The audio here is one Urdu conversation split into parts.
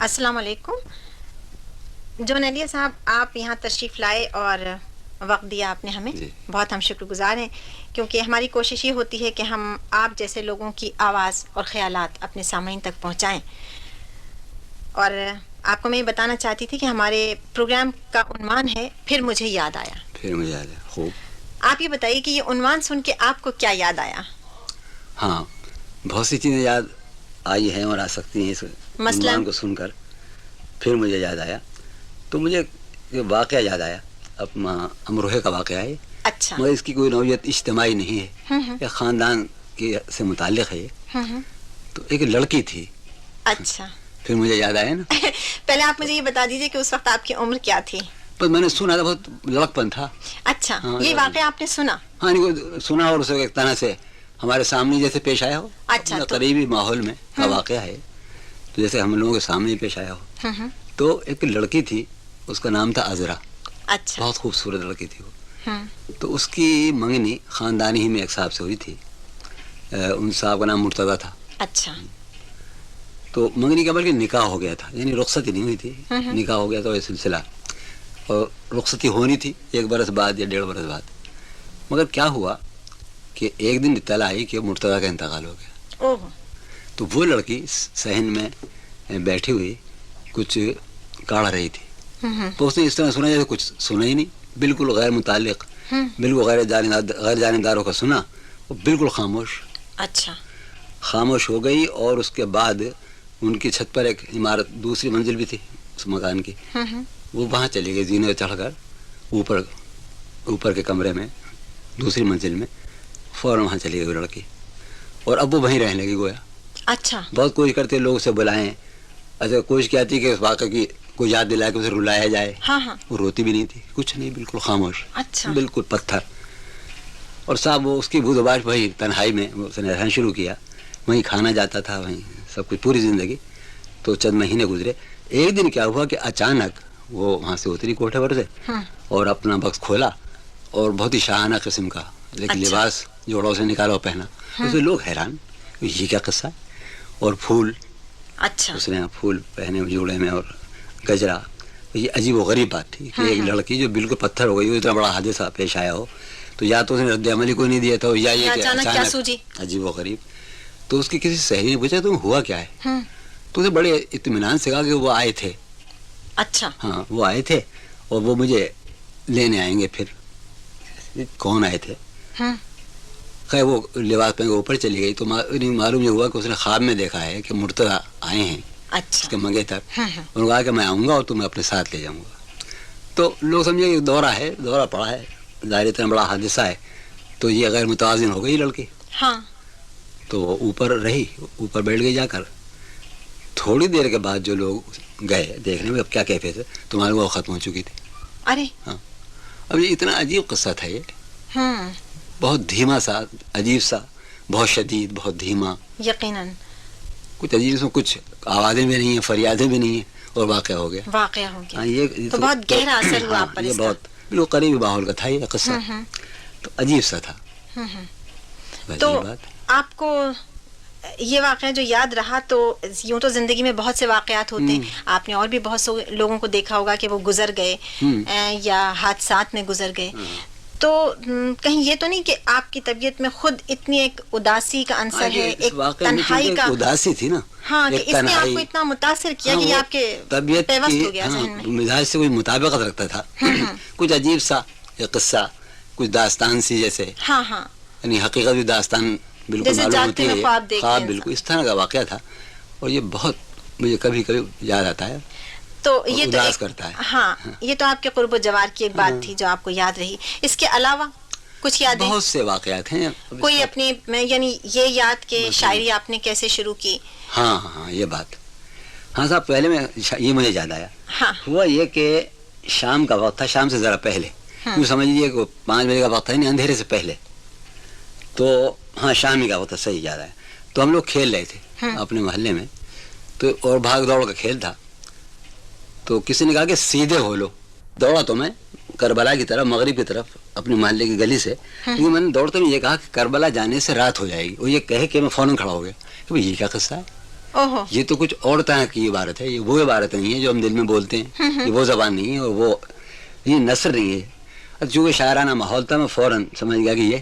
السلام علیکم. جون علیہ صاحب، آپ یہاں تشریف لائے اور وقت دیا آپ نے ہمیں، بہت ہم شکر گزار ہیں، کیونکہ ہماری کوشش یہ ہوتی ہے کہ ہم آپ جیسے لوگوں کی آواز اور خیالات اپنے سامعین تک پہنچائیں. اور آپ کو میں یہ بتانا چاہتی تھی کہ ہمارے پروگرام کا عنوان ہے پھر مجھے یاد آیا. پھر مجھے یاد آیا. خوب. آپ یہ بتائیے کہ یہ عنوان سن کے آپ کو کیا یاد آیا؟ ہاں، بہت سی چیزیں یاد آئی ہیں اور آ سکتی ہیں اس عنوان کو سن کر. پھر مجھے یاد آیا تو مجھے یہ واقعہ یاد آیا، اپنا امروہے کا واقعہ ہے. اچھا. مگر اس کی کوئی نوعیت اجتماعی نہیں ہے، یہ خاندان کے سے متعلق ہے. تو ایک لڑکی تھی. اچھا. پھر مجھے یاد آیا نا. پہلے آپ مجھے یہ بتا دیجیے کہ اس وقت آپ کی عمر کیا تھی؟ پر میں نے سنا تھا، بہت لڑکپن تھا. اچھا. یہ واقعہ آپ نے سنا؟ ہاں، سنا اور اسے ایک طرح سے ہمارے سامنے جیسے پیش آیا ہو. اچھا. قریبی ماحول میں کا واقعہ ہے، تو جیسے ہم لوگوں کے سامنے پیش آیا ہو. تو ایک لڑکی تھی، اس کا نام تھا عذرا. اچھا. بہت خوبصورت لڑکی تھی وہ. تو اس کی منگنی خاندانی ہی میں ایک صاحب سے ہوئی تھی. ان صاحب کا نام مرتضیٰ تھا. اچھا. تو منگنی کا بلکہ نکاح ہو گیا تھا، یعنی رخصتی نہیں ہوئی تھی، نکاح ہو گیا تھا یہ سلسلہ. اور رخصتی ہونی تھی 1 برس بعد یا 1.5 برس بعد. مگر کیا ہوا کہ ایک دن اطلاع آئی کہ مرتضیٰ کا انتقال ہو گیا. تو وہ لڑکی صحن میں بیٹھی ہوئی کچھ کاڑھ رہی تھی. تو اس نے اس طرح سنا جیسے کچھ سنا ہی نہیں، بالکل غیر متعلق، بالکل غیر جانبداروں کا سنا، وہ بالکل خاموش. اچھا. خاموش ہو گئی. اور اس کے بعد ان کی چھت پر ایک عمارت دوسری منزل بھی تھی اس مکان کی، وہ وہاں چلی گئی زینے چڑھ کر اوپر کے کمرے میں دوسری منزل میں. فوراً وہاں چلی گئی لڑکی، اور اب وہ وہیں رہنے لگی گویا. اچھا. بہت کوشش کرتے لوگ اسے بلائیں، ایسے کوشش کیا تھی کہ اس واقعے کی کوئی یاد دلا کے اسے رلایا جائے. وہ روتی بھی نہیں تھی، کچھ نہیں، بالکل خاموش. اچھا. بالکل پتھر. اور صاحب وہ اس کی بودباش وہی تنہائی میں اس نے رہنا شروع کیا. وہیں کھانا جاتا تھا، وہیں سب کچھ پوری زندگی. تو چند مہینے گزرے. ایک دن کیا ہوا کہ اچانک وہ وہاں سے اتری کوٹھے پر سے اور اپنا بکس کھولا، اور بہت ہی شاہانہ قسم کا لیکن لباس جوڑوں سے نکالا اور پہنا. اس میں لوگ حیران، یہ کیا قصہ ہے. اور پھول. اچھا. اس نے پھول پہنے جوڑے میں اور گجرا. یہ عجیب و غریب بات تھی کہ ایک لڑکی جو بالکل پتھر ہو گئی، اتنا بڑا حادثہ پیش آیا ہو. تو یا تو اس نے رد عمل کوئی نہیں دیا تھا، یا یہ کہ اچانک عجیب و غریب. تو اس کی کسی سہیلی نے پوچھا تم ہوا کیا ہے. تو اسے بڑے اطمینان سے کہا کہ وہ آئے تھے. اچھا. ہاں، وہ آئے تھے اور وہ مجھے لینے آئیں گے. پھر کون آئے تھے؟ خیر وہ لباس پہن کے اوپر چلی گئی. تو معلوم یہ ہوا کہ اس نے خواب میں دیکھا ہے کہ مرتضیٰ آئے ہیں اس کے منگیتر. انہوں نے کہا کہ میں آؤں گا اور تمہیں اپنے ساتھ لے جاؤں گا. تو لوگ سمجھے کہ دورہ ہے، دورہ پڑا ہے، ظاہر اتنا بڑا حادثہ ہے. تو یہ غیر متوازن ہو گئی لڑکی. تو وہ اوپر رہی، اوپر بیٹھ گئی جا کر. تھوڑی دیر کے بعد جو لوگ گئے دیکھنے میں اب کیا کیفیت ہے، تو معلوم وہ ختم ہو چکی تھی. ارے ہاں. اب یہ اتنا عجیب قصہ تھا، یہ بہت دھیما سا، عجیب سا، بہت شدید، بہت دھیما. یقیناً کچھ عجیب، اس میں کچھ آوازیں بھی نہیں ہیں، فریادیں بھی نہیں ہیں، اور واقعہ ہو گیا. یہ تو بہت گہرا اثر ہوا آپ پر. یہ بہت بالکل قریبی ماحول کا تھا یہ قصہ. تو عجیب سا تھا. تو آپ کو یہ واقعہ جو یاد رہا، تو یوں تو زندگی میں بہت سے واقعات ہوتے ہیں، آپ نے اور بھی بہت سے لوگوں کو دیکھا ہوگا کہ وہ گزر گئے یا حادثات میں گزر گئے. تو کہیں یہ تو نہیں کہ آپ کی طبیعت میں خود اتنی ایک اداسی کا عنصر ہے، ایک تنہائی کا؟ اداسی تھی نا. ہاں، کہ اس نے آپ کو اتنا متاثر کیا کہ آپ کے طبیعت پیوست ہو گیا ذہن میں. مزاج سے کوئی مطابقت رکھتا تھا. کچھ عجیب سا ایک قصہ، کچھ داستان سی جیسے. ہاں ہاں. یعنی حقیقت بھی داستان بالکل معلوم ہوتی ہے. خواب بالکل اس طرح کا واقعہ تھا. اور یہ بہت مجھے کبھی کبھی یاد آتا ہے، تو یہ تو اداس کرتا ہے. ہاں، یہ تو آپ کے قرب و جوار کی ایک بات تھی جو آپ کو یاد رہی. اس کے علاوہ کچھ یاد؟ بہت سے واقعات ہیں. کوئی اپنی یعنی یہ یاد کہ شاعری آپ نے کیسے شروع کی؟ ہاں ہاں، یہ بات. ہاں صاحب، پہلے میں یہ مجھے یاد آیا. ہوا یہ کہ شام کا وقت تھا، شام سے ذرا پہلے، کیوں سمجھ لیجیے کہ 5 بجے کا وقت ہے، نہیں اندھیرے سے پہلے. تو ہاں، شام ہی کا وقت تھا، صحیح یاد آیا. تو ہم لوگ کھیل رہے تھے اپنے محلے میں، تو اور بھاگ دوڑ کا کھیل تھا. تو کسی نے کہا کہ سیدھے ہو لو. دوڑا تو میں کربلا کی طرف، مغرب کی طرف، اپنے محلے کی گلی سے. لیکن میں نے دوڑتے میں یہ کہا کہ کربلا جانے سے رات ہو جائے گی. وہ یہ کہے کہ میں فوراً کھڑا ہو گیا کہ یہ کیا قصہ ہے. اوہو، یہ تو کچھ اور طرح کی عبارت ہے، یہ وہ عبارت نہیں ہے جو ہم دل میں بولتے ہیں، یہ وہ زبان نہیں ہے، اور وہ یہ نثر نہیں ہے. چونکہ شاعرانہ ماحول تھا، میں فوراً سمجھ گیا کہ یہ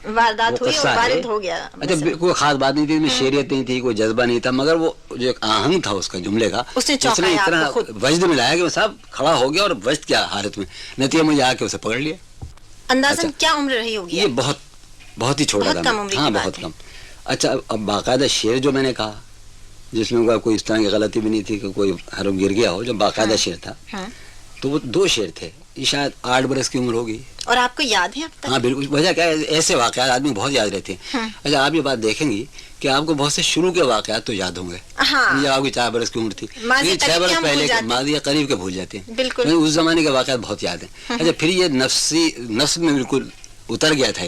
واردات وہ ہوئی قصہ اور ہے. وارد ہو گیا. اچھا کوئی خاص بات نہیں تھی، اس میں شعریت نہیں تھی، کوئی جذبہ نہیں تھا، مگر وہ جو ایک آہنگ تھا اس کا جملے کا، اس نے چونکایا اتنا آپ کو خود. وجد ملایا کہ وہ صاحب کھڑا ہو گیا، اور وجد کیا حالت میں نتیجہ مجھے آ کے اسے پکڑ لیا. اندازاً اچھا. کیا عمر رہی ہوگی؟ یہ بہت ہی چھوٹا بہت تھا. کم عمری کی ہاں بات بہت ہے. کم. اچھا اب باقاعدہ شعر جو میں نے کہا جس میں کوئی اس طرح کی غلطی بھی نہیں تھی کہ کوئی حرف گر گیا ہو، جو باقاعدہ شعر تھا تو وہ 2 شعر تھے. یہ شاید 8 برس کی عمر ہوگی. اور آپ کو یاد ہے اب تک؟ ہاں بالکل. وجہ کیا ہے، ایسے واقعات آدمی بہت یاد رہتے ہیں. اچھا آپ یہ بات دیکھیں گی کہ آپ کو بہت سے شروع کے واقعات تو یاد ہوں گے. ہاں، جب آپ کی 4 برس کی عمر تھی، ماضی 6 برس ہم پہلے بھول کے جاتے ہیں. ماضی یا قریب کے بھول جاتے ہیں. بالکل. اس زمانے کے واقعات بہت یاد ہیں. اچھا پھر یہ نفس میں بالکل اتر گیا تھا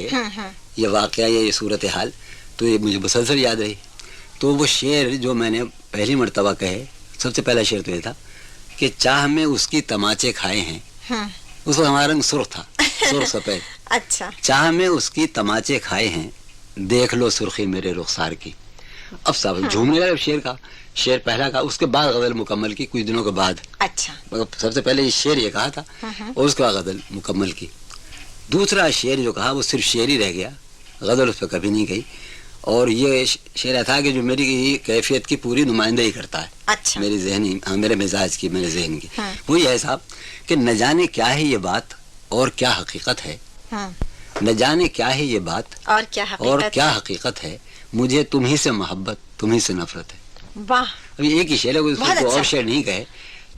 یہ واقعہ، یہ صورت حال، تو یہ مجھے مسلسل یاد رہی. تو وہ شعر جو میں نے پہلی مرتبہ کہے، سب سے پہلا شعر تو یہ تھا کہ چاہ میں اس کی تماچے کھائے ہیں. اس وقت ہمارا رنگ سرخ تھا، سرخ سفید. اچھا. چاہ میں اس کی تماچے کھائے ہیں، دیکھ لو سرخی میرے رخسار کی. اب صاحب جھومنے لگا شعر کا، شعر پہلا کا، اس کے بعد غزل مکمل کی کچھ دنوں کے بعد. اچھا. سب سے پہلے یہ شعر یہ کہا تھا اور اس کے بعد غزل مکمل کی. دوسرا شعر جو کہا وہ صرف شعر ہی رہ گیا، غزل اس پہ کبھی نہیں گئی. اور یہ شعر تھا کہ جو میری کیفیت کی پوری نمائندگی کرتا ہے. اچھا. میری ذہنی، میرے مزاج کی، میرے ذہن کی. وہ یہ ہے صاحب کہ نہ جانے کیا ہے یہ بات اور کیا حقیقت ہے، نہ جانے کیا ہے یہ بات اور کیا حقیقت ہے، مجھے تم ہی سے محبت، تم ہی سے نفرت ہے. واہ. ابھی ایک ہی شعر ہے، کوئی اور شعر نہیں کہے،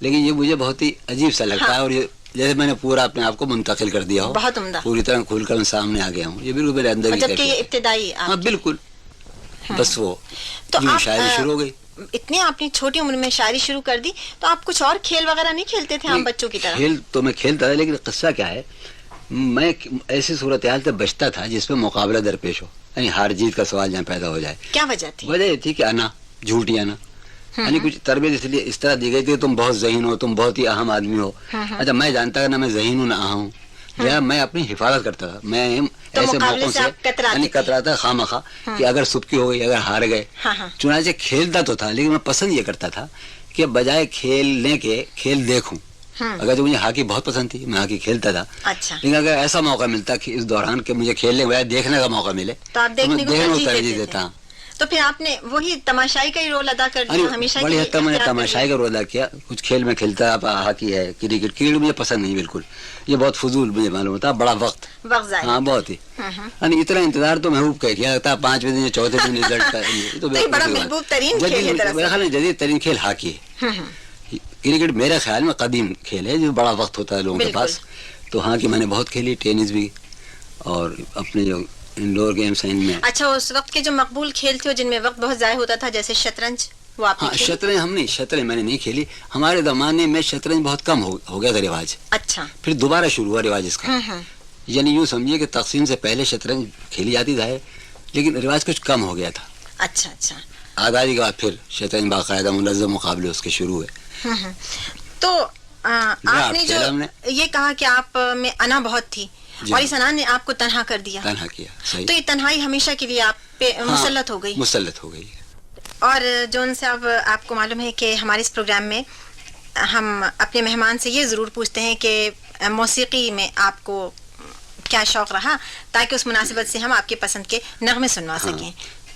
لیکن یہ مجھے بہت ہی عجیب سا لگتا ہے. اور یہ جیسے میں نے پورا اپنے آپ کو منتقل کر دیا ہو، بہت عمدہ، پوری طرح کھول کر سامنے آ گیا ہوں. یہ بالکل میرے اندر جبکہ یہ ابتدائی. ہاں بالکل. بس وہ تو شاعری شروع ہو گئی. اتنے آپ نے چھوٹی عمر میں شاعری شروع کر دی، تو آپ کچھ اور کھیل وغیرہ نہیں کھیلتے تھے عام بچوں کی طرح؟ کھیل تو میں کھیلتا تھا، لیکن قصہ کیا ہے، میں ایسی صورتحال سے بچتا تھا جس میں مقابلہ درپیش ہو، یعنی ہار جیت کا سوال جہاں پیدا ہو جائے. کیا وجہ تھی؟ وجہ یہ تھی کہ آنا جھوٹی آنا، یعنی کچھ تربیت اس طرح دی گئی تھی کہ تم بہت ذہین ہو، تم بہت ہی اہم آدمی ہو. اچھا میں جانتا کہ نہ میں ذہین ہوں نہ اہم ہوں، میں اپنی حفاظت کرتا تھا. میں ایسے موقعوں سے یعنی کتراتا خواہ مخواہ کہ اگر سبکی ہو گئی، اگر ہار گئے. چنانچہ کھیلتا تو تھا، لیکن میں پسند یہ کرتا تھا کہ بجائے کھیلنے کے کھیل دیکھوں. اگر مجھے ہاکی بہت پسند تھی، میں ہاکی کھیلتا تھا. لیکن اگر ایسا موقع ملتا کہ اس دوران کہ مجھے کھیلنے بجائے دیکھنے کا موقع ملے تو آپ دیکھنے کو ترجیح دیتا. تو پھر آپ نے وہی تماشائی کا ہی رول ادا کر دیا ہمیشہ؟ بڑی حد تک میں نے تماشائی کا رول ادا کیا. کچھ کھیل میں کھیلتا، ہاکی ہے، کرکٹ مجھے پسند نہیں بالکل، یہ بہت فضول مجھے معلوم ہوتا، بڑا وقت. ہاں بہت ہی. یعنی اتنا انتظار تو محبوب کا کیا لگتا ہے، 5ویں دن یا 4تھے دن رزلٹ کا. تو بڑا محبوب ترین کھیل ہے. میرا خیال ہے جدید ترین کھیل ہاکی ہے. کرکٹ میرے خیال میں قدیم کھیل ہے جو بڑا وقت ہوتا ہے لوگوں کے پاس. تو ہاکی میں نے بہت کھیلی، ٹینس بھی، اور اپنے جو انڈور گیمز ہیں ان میں. اچھا اس وقت کے جو مقبول کھیل تھے جن میں وقت بہت ضائع ہوتا تھا، جیسے شطرنج، وہ آپ نے کھیلی؟ شطرنج ہم نہیں، شطرنج میں نے نہیں کھیلی. ہمارے زمانے میں شطرنج بہت کم ہو گیا تھا رواج. اچھا. پھر دوبارہ شروع ہوا رواج اس کا. یعنی یوں سمجھیے کہ تقسیم سے پہلے شطرنج کھیلی جاتی تھا، لیکن رواج کچھ کم ہو گیا تھا. اچھا اچھا. آزادی کے بعد پھر شطرنج باقاعدہ منظم مقابلے اس کے شروع ہوئے. تو آپ نے جو یہ کہا کہ آپ میں انا بہت تھی اور اس انا نے آپ کو تنہا کر دیا. تنہا کیا. صحیح. تو یہ تنہائی ہمیشہ کے لیے آپ پہ مسلط ہو گئی؟ مسلط ہو گئی. اور جون صاحب آپ کو معلوم ہے کہ ہمارے اس پروگرام میں ہم اپنے مہمان سے یہ ضرور پوچھتے ہیں کہ موسیقی میں آپ کو کیا شوق رہا، تاکہ اس مناسبت سے ہم آپ کے پسند کے نغمے سنوا سکیں.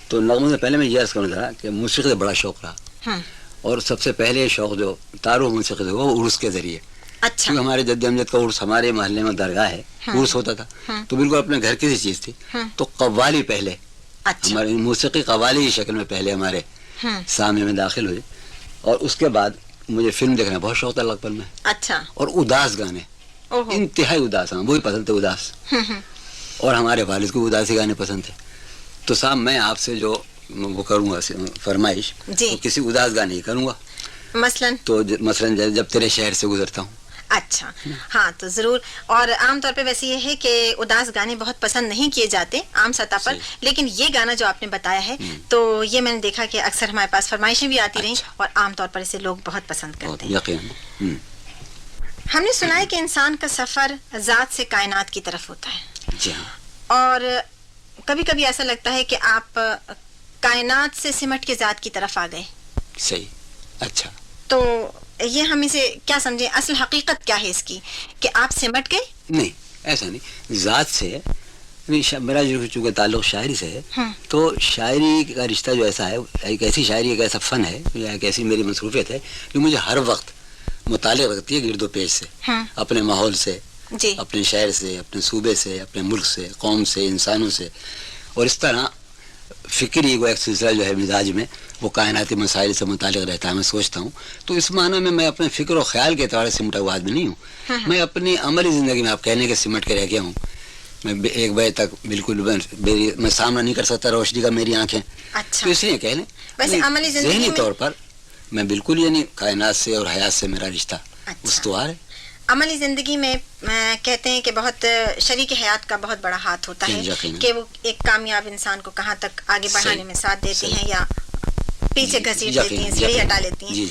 تو نغموں سے پہلے میں یہ عرض کرنا چاہ رہا کہ موسیقی سے بڑا شوق رہا، اور سب سے پہلے شوق جو تعارف موسیقی سے ہوا وہ عرس کے ذریعے. اچھا. کیونکہ ہمارے جد امجد کا عرس، ہمارے محلے میں درگاہ ہے، عرس ہوتا تھا، تو بالکل اپنے گھر کی چیز تھی. تو قوالی پہلے ہمارے موسیقی قوالی کی شکل میں پہلے ہمارے سامنے میں داخل ہوئی، اور اس کے بعد مجھے فلم دیکھنا بہت شوق تھا لگ پل میں. اچھا. اور اداس گانے، انتہائی اداس، ہاں وہی پسند تھے اداس. اور ہمارے والد کو اداسی گانے پسند تھے. تو صاحب میں آپ سے جو وہ کروں گا فرمائش، تو کسی اداس گانے ہی کروں گا. مثلاً جب تیرے شہر سے گزرتا ہوں. اچھا ہاں تو ضرور. اور عام طور پہ ویسے یہ ہے کہ اداس گانے بہت پسند نہیں کیے جاتے عام سطح پر، لیکن یہ گانا جو آپ نے بتایا ہے تو یہ میں نے دیکھا کہ اکثر ہمارے پاس فرمائشیں بھی آتی رہیں، اور عام طور پر اسے لوگ بہت پسند کرتے ہیں. یقین. ہم نے سنا ہے کہ انسان کا سفر ذات سے کائنات کی طرف ہوتا ہے. جی ہاں. اور کبھی کبھی ایسا لگتا ہے کہ آپ کائنات سے سمٹ کے ذات کی طرف آ گئے. صحیح. اچھا تو یہ ہم اسے کیا سمجھیں, اصل حقیقت کیا ہے اس کی کہ آپ سمٹ گئے؟ نہیں ایسا نہیں, ذات سے ہے. میرا جو چونکہ تعلق شاعری سے ہے تو شاعری کا رشتہ جو ایسا ہے, ایک ایسی شاعری ایک ایسا فن ہے یا ایک ایسی میری مصروفیت ہے جو مجھے ہر وقت متعلق رکھتی ہے گرد و پیش سے, اپنے ماحول سے, جی, اپنے شہر سے, اپنے صوبے سے, اپنے ملک سے, قوم سے, انسانوں سے. اور اس طرح فکری وہ ایک سلسلہ جو ہے مزاج میں وہ کائناتی مسائل سے متعلق رہتا ہے. میں سوچتا ہوں تو اس معنی میں اپنے فکر و خیال کے اعتبار سے سمٹا ہوا آدمی نہیں ہوں. میں اپنی عملی زندگی میں آپ کہنے کے سمٹ کے رہ گیا ہوں. میں 1 بجے تک بالکل میں سامنا نہیں کر سکتا روشنی کا, میری آنکھیں. اچھا, تو اس لیے کہہ لیں ذہنی طور پر میں بالکل یعنی کائنات سے اور حیات سے میرا رشتہ استوار ہے. عملی زندگی میں کہتے ہیں کہ بہت شریک حیات کا بہت بڑا ہاتھ ہوتا ہے کہ وہ ایک کامیاب انسان کو کہاں تک آگے بڑھانے میں ساتھ دیتی ہیں یا پیچھے گھسیٹ دیتی ہیں, سیڑھی ہٹا لیتی ہیں.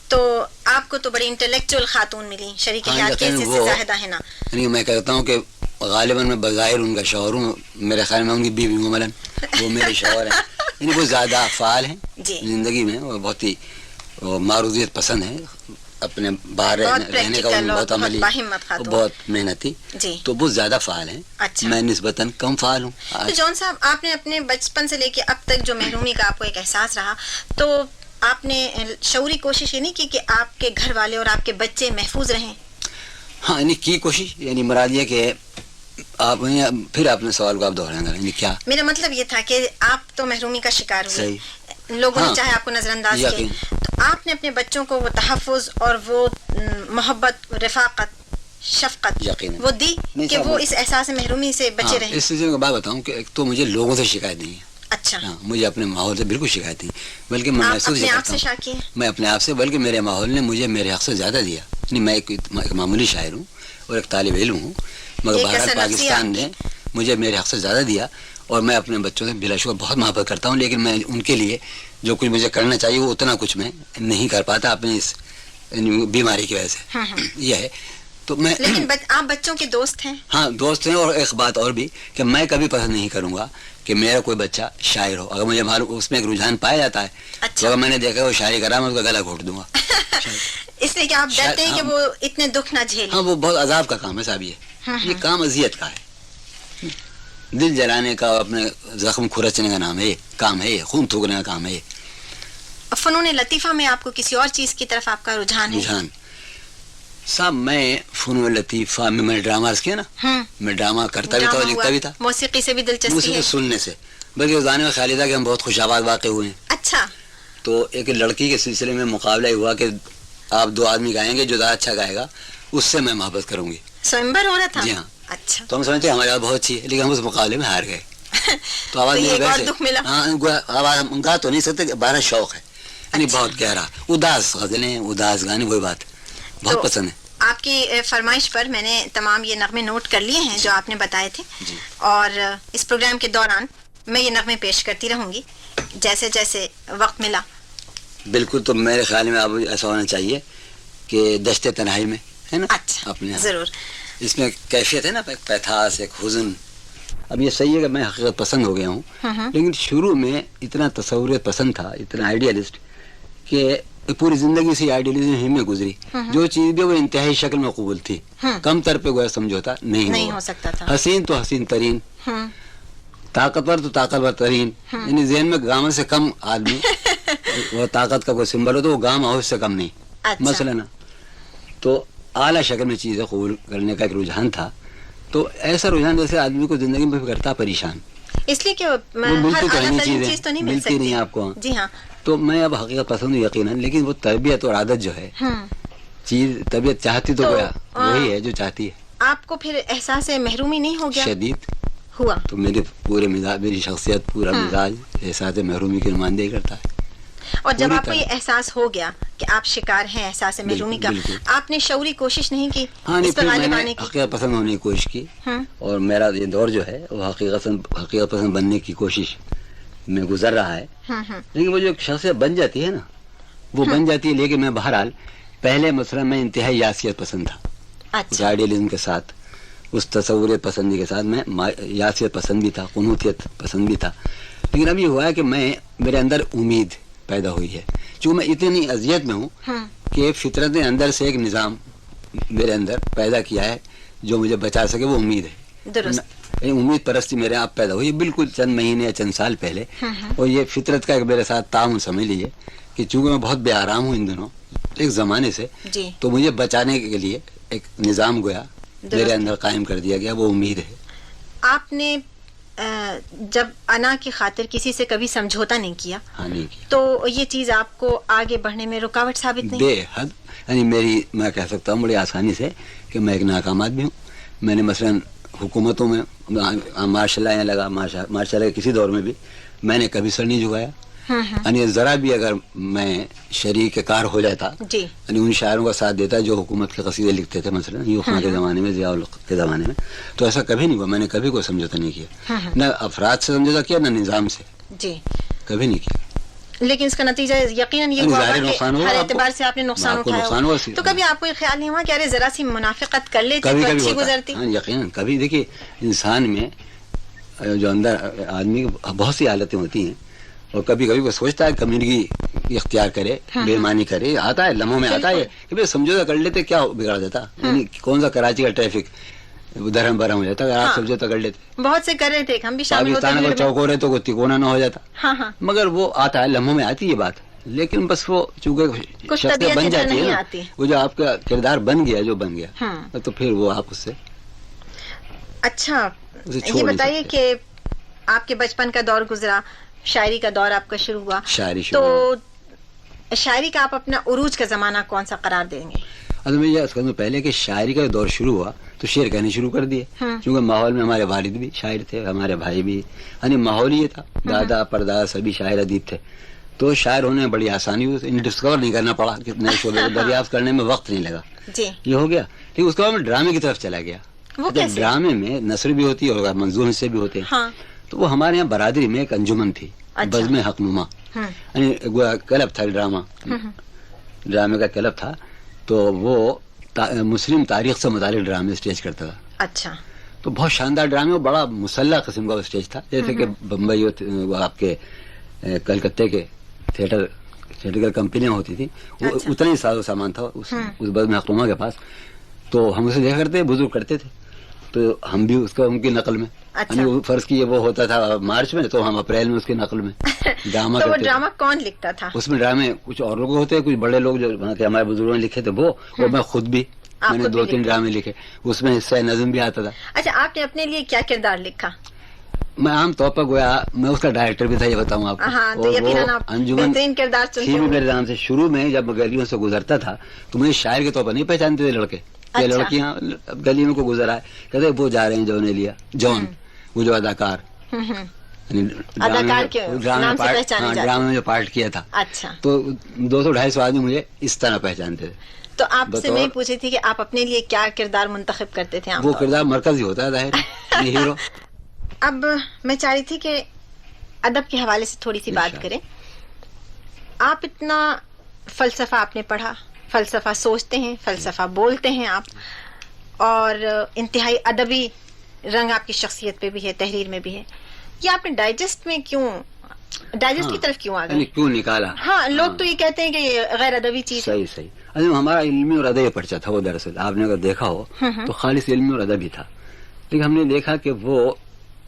تو آپ کو تو بڑی انٹلیکچوئل خاتون ملی, شریک حیات کے حصے سے زاہدہ ہے نا. میں کہتا ہوں کہ غالباً میں بظاہر ان کا شوہر ہوں, میرے خیال میں ان کی بیوی ہوں ملن, وہ میرے شوہر ہیں. یعنی وہ زیادہ فعال ہیں زندگی میں, وہ بہت ہی معروضیت پسند ہیں, اپنے باہر رہنے کا بہت عملی, بہت محنتی, تو وہ زیادہ فعال ہیں. میں نسبتاً کم فعال ہوں. تو جون صاحب, آپ نے اپنے بچپن سے لے کے اب تک جو محرومی کا آپ کو ایک احساس رہا, تو آپ نے شعوری کوشش یہ نہیں کی کہ آپ کے گھر والے اور آپ کے بچے محفوظ رہیں؟ ہاں یعنی کی کوشش, یعنی مراد یہ کہ آپ پھر آپ نے سوال کو آپ دہرائیں گے. یعنی کیا میرا مطلب یہ تھا کہ آپ تو محرومی کا شکار ہوئے, لوگوں نے چاہے آپ کو نظر انداز کیا, تو آپ نے اپنے بچوں کو وہ تحفظ اور وہ محبت, رفاقت, شفقت وہ دی کہ وہ اس احساس محرومی سے بچے رہیں؟ اس سلسلے میں بات بتاؤں کہ ایک تو مجھے لوگوں سے شکایت نہیں ہے. اچھا, مجھے اپنے ماحول سے بالکل شکایت نہیں, بلکہ میں محسوس کرتا ہوں میں اپنے آپ سے, بلکہ میرے ماحول نے مجھے میرے حق سے زیادہ دیا. میں ایک معمولی شاعر ہوں اور ایک طالب علم ہوں, مگر بھارت پاکستان نے مجھے میرے حق سے زیادہ دیا, اور میں اپنے بچوں سے بلا شبہ بہت محبت کرتا ہوں. لیکن میں ان کے لیے جو کچھ مجھے کرنا چاہیے وہ اتنا کچھ میں نہیں کر پاتا اپنی اس بیماری کی وجہ سے. یہ ہے تو میں, لیکن آپ بچوں کے دوست ہیں؟ ہاں دوست ہیں. اور ایک بات اور بھی کہ میں کبھی پسند نہیں کروں گا کہ میرا کوئی بچہ شاعر ہو. اگر مجھے معلوم اس میں ایک رجحان پایا جاتا ہے تو اگر میں نے دیکھا وہ شاعری کرا, میں اس کا گلا گھونٹ دوں گا. اس لیے کہ آپ ڈرتے ہیں کہ وہ اتنے دکھ نہ جھیلیں. ہاں وہ بہت عذاب کا کام ہے صاحب, یہ کام اذیت کا ہے, دل جلانے کا, اپنے زخم کھرچنے کا نام ہے, یہ کام ہے, یہ خون تھوکنے کا کام ہے. یہ فنون لطیفہ میں آپ کو کسی اور چیز کی طرف آپ کا رجحان ہے؟ صاحب میں فنون لطیفہ میں ڈراماز کیا نا, میں ڈرامہ کرتا بھی تھا اور لکھتا بھی تھا. موسیقی سے بھی دلچسپی ہے؟ موسیقی سننے سے, بلکہ اس زمانے میں خیال تھا کہ ہم بہت خوش آباد واقع ہوئے ہیں. اچھا, تو ایک لڑکی کے سلسلے میں مقابلہ ہوا کہ آپ 2 آدمی گائیں گے, جو زیادہ اچھا گائے گا اس سے میں محبت کروں گی. سوئمبر ہو رہا تھا؟ جی ہاں. اچھا, تو ہم سمجھتے ہیں ہماری آواز بہت اچھی ہے, لیکن ہم اس مقابلے میں ہار گئے. تو آواز گا تو نہیں سکتے, 12 شوق ہے, یعنی بہت گہرا, اداس غزلیں, اداس گانے, وہی بات بہت پسند ہے. آپ کی فرمائش پر میں نے تمام یہ نغمے نوٹ کر لیے ہیں جو آپ نے بتائے تھے, اور اس پروگرام کے دوران میں یہ نغمے پیش کرتی رہوں گی جیسے جیسے وقت ملا. بالکل, تو میرے خیال میں اب ایسا ہونا چاہیے کہ دشت تنہائی میں ہے نا. اچھا, اپنے ضرور. اس میں کیفیت ہے نا, ایک پیتھاس, ایک حزن. اب یہ صحیح ہے کہ میں حقیقت پسند ہو گیا ہوں, لیکن شروع میں اتنا تصوریت پسند تھا, اتنا آئیڈیالسٹ, کہ پوری زندگی سے آئیڈیالزم ہی میں گزری. جو چیز بھی وہ انتہائی شکل میں قبول تھی, کم تر پہ گویا سمجھوتا نہیں ہو سکتا تھا. حسین تو حسین ترین, طاقتور تو طاقتور ترین, یعنی ذہن میں گامن سے کم آدمی وہ طاقت کا کوئی سمبل ہو تو وہ گام اس سے کم نہیں. مثلا نا تو اعلیٰ شکل میں چیزیں قبول کرنے کا ایک رجحان تھا. تو ایسا رجحان جیسے آدمی کو زندگی میں کرتا پریشان, اس لیے کہ چیز تو نہیں ملتی نہیں آپ کو. جی ہاں, تو میں اب حقیقت پسند ہوں یقیناً, لیکن وہ تربیت اور عادت جو ہے, چیز طبیعت چاہتی تو وہی ہے جو چاہتی ہے. آپ کو پھر احساس محرومی نہیں ہو گیا؟ شدید ہوا. تو میرے پورے مزاج, میری شخصیت, پورا مزاج احساس محرومی کی نمائندگی کرتا ہے. اور جب آپ کو یہ احساس ہو گیا کہ آپ شکار ہیں احساس محرومی کا, آپ نے شعوری کوشش نہیں کی اس پر غالب آنے کی؟ حقیقت پسند ہونے کی کوشش کی, اور میرا یہ دور جو ہے وہ حقیقت پسند بننے کی کوشش میں گزر رہا ہے. لیکن وہ جو ایک شخصیت بن جاتی ہے نا, وہ بن جاتی ہے. لیکن میں بہرحال پہلے مثلا میں انتہائی یاسیت پسند تھا, اس آئیڈیلزم کے ساتھ, اس تصوریت پسندی کے ساتھ میں یاسیت پسند بھی تھا, قنوتیت پسند بھی تھا. لیکن اب یہ ہوا ہے کہ میرے اندر امید پیدا ہوئی ہے, چونکہ میں اتنی اذیت میں ہوں کہ فطرت نے اندر سے ایک نظام میرے اندر پیدا کیا ہے جو مجھے بچا سکے، وہ امید ہے. درست. امید پرستی میرے آپ پیدا ہوئی بالکل چند مہینے یا چند سال پہلے، اور یہ فطرت کا ایک میرے ساتھ تعاون سمجھ لیجیے کہ چونکہ میں بہت بے آرام ہوں ان دنوں ایک زمانے سے، تو مجھے بچانے کے لیے ایک نظام گویا میرے اندر قائم کر دیا گیا، وہ امید ہے. آپ نے جب انا کی خاطر کسی سے کبھی سمجھوتا نہیں کیا، نہیں کیا، تو یہ چیز آپ کو آگے بڑھنے میں رکاوٹ ثابت نہیں؟ بے حد، یعنی میں کہہ سکتا ہوں بڑی آسانی سے کہ میں ایک ناکام آدمی ہوں. میں نے مثلاً حکومتوں میں ماشاء اللہ لگا، ماشاء اللہ کسی دور میں بھی میں نے کبھی سر نہیں جھکایا. یعنی ذرا بھی اگر میں شریک کار ہو جاتا، یعنی ان شاعروں کا ساتھ دیتا جو حکومت کے قصیدے لکھتے تھے مثلاً یوں خان کے زمانے میں، ضیاء الحق کے زمانے میں، تو ایسا کبھی نہیں ہوا. میں نے کبھی کوئی سمجھوتا نہیں کیا، نہ افراد سے سمجھوتا کیا، نہ نظام سے، کبھی نہیں کیا. لیکن اس کا نتیجہ یقیناً یہ ہوا کہ ہر اعتبار سے آپ نے نقصان اٹھایا. تو کبھی آپ کو یہ خیال نہیں ہوا کہ ارے ذرا سی منافقت کر لیتے تو اچھی گزرتی؟ یقیناً کبھی. دیکھیے انسان میں جو اندر آدمی کی بہت سی حالتیں ہوتی ہیں، اور کبھی کبھی وہ سوچتا ہے کمیونٹی اختیار کرے، بے ایمانی کرے، آتا ہے لمحوں میں آتا ہے کہ بھائی سمجھوتا کر لیتے کیا بگڑ دیتا. یعنی کون سا کراچی کا ٹریفک درہم برہم ہو جاتا اگر آپ سمجھوتا کر لیتے. بہت سے کر رہے تھے، ہم بھی شامل ہوتے ہیں. پاکستان کو چوک ہو رہے تو کوئی تکونا نہ ہو جاتا. مگر وہ آتا ہے لمحوں میں آتی یہ بات، لیکن بس وہ چونکہ شخصیت بن جاتی ہے نا، وہ جو آپ کا کردار بن گیا جو بن گیا، تو پھر وہ آپ اس سے. اچھا یہ بتائیے کہ آپ کے بچپن کا دور گزرا، شاعری کا دور آپ کا شروع ہوا، تو شاعری کا آپ اپنا عروج کا زمانہ کون سا قرار دیں گے؟ میں یہ عرض کروں پہلے کہ شاعری کا دور شروع ہوا تو شعر کہنے شروع کر دیے، کیونکہ ماحول میں ہمارے والد بھی شاعر تھے، ہمارے بھائی بھی، یعنی ماحول یہ تھا، دادا پردادا سبھی شاعر ادیب تھے، تو شاعر ہونے میں بڑی آسانی ہوئی. انہیں ڈسکور نہیں کرنا پڑا، نئے شعبے کو دریافت کرنے میں وقت نہیں لگا، یہ ہو گیا. لیکن اس کے بعد میں ڈرامے کی طرف چلا گیا. ڈرامے میں نثر بھی ہوتی ہے اور منظور حصے بھی ہوتے ہیں. تو وہ ہمارے یہاں برادری میں ایک انجمن تھی، بزم حق نما، یعنی کلب تھا ڈرامے کا کلب تھا. تو وہ مسلم تاریخ سے متعلق ڈرامے اسٹیج کرتا تھا. اچھا. تو بہت شاندار ڈرامے، بڑا مسلح قسم کا اسٹیج تھا، جیسے کہ بمبئی آپ کے کلکتے کے تھیٹر کمپنیاں ہوتی تھیں، اتنا ہی ساز و سامان تھا اس بزم حق نما کے پاس. تو ہم اسے دیکھا کرتے، بزرگ کرتے تھے، تو ہم بھی اس کا ان کی نقل میں، فرض کیے وہ ہوتا تھا مارچ میں تو ہم اپریل میں اس کی نقل میں ڈرامہ کرتے. تو ڈرامہ کون لکھتا تھا؟ اس میں ڈرامے کچھ اور لوگ ہوتے ہیں، کچھ بڑے لوگ جو ہمارے بزرگوں نے لکھے تھے وہ، اور میں خود بھی میں نے 2-3 ڈرامے لکھے، اس میں حصہ نظم بھی آتا تھا. اچھا آپ نے اپنے لیے کیا کردار لکھا؟ میں عام طور پر گویا میں اس کا ڈائریکٹر بھی تھا، یہ بتاؤں آپ کو. انجمن میرے نام سے شروع میں جب گلیوں سے گزرتا تھا تو مجھے شاعر کے طور پر نہیں پہچانتے تھے لڑکے یا لڑکیاں، گلی میں کو گزرا ہے کہتے وہ جا رہے ہیں جون لیا جون، وہ جو اداکار ڈرامے میں جو پارٹ کیا تھا. اچھا. تو 200-250 آدمی مجھے اس طرح پہچانتے تھے. تو آپ سے میں پوچھی تھی کہ آپ اپنے لیے کیا کردار منتخب کرتے تھے؟ وہ کردار مرکزی ہوتا ہے ظاہر ہیرو. اب میں چاہ رہی تھی کہ ادب کے حوالے سے تھوڑی سی بات کریں. آپ اتنا فلسفہ آپ نے پڑھا، فلسفہ سوچتے ہیں، فلسفہ بولتے ہیں آپ، اور انتہائی ادبی رنگ آپ کی شخصیت پہ بھی ہے، تحریر میں بھی ہے. یہ آپ نے ڈائجسٹ میں کیوں، ڈائجسٹ کی طرف کیوں آ گئے؟ کیوں نکالا؟ ہاں لوگ تو یہ کہتے ہیں کہ یہ غیر ادبی چیز. صحیح. ہمارا علمی اور ادبی پرچہ تھا وہ، دراصل آپ نے اگر دیکھا ہو تو خالص علمی اور ادبی تھا. لیکن ہم نے دیکھا کہ وہ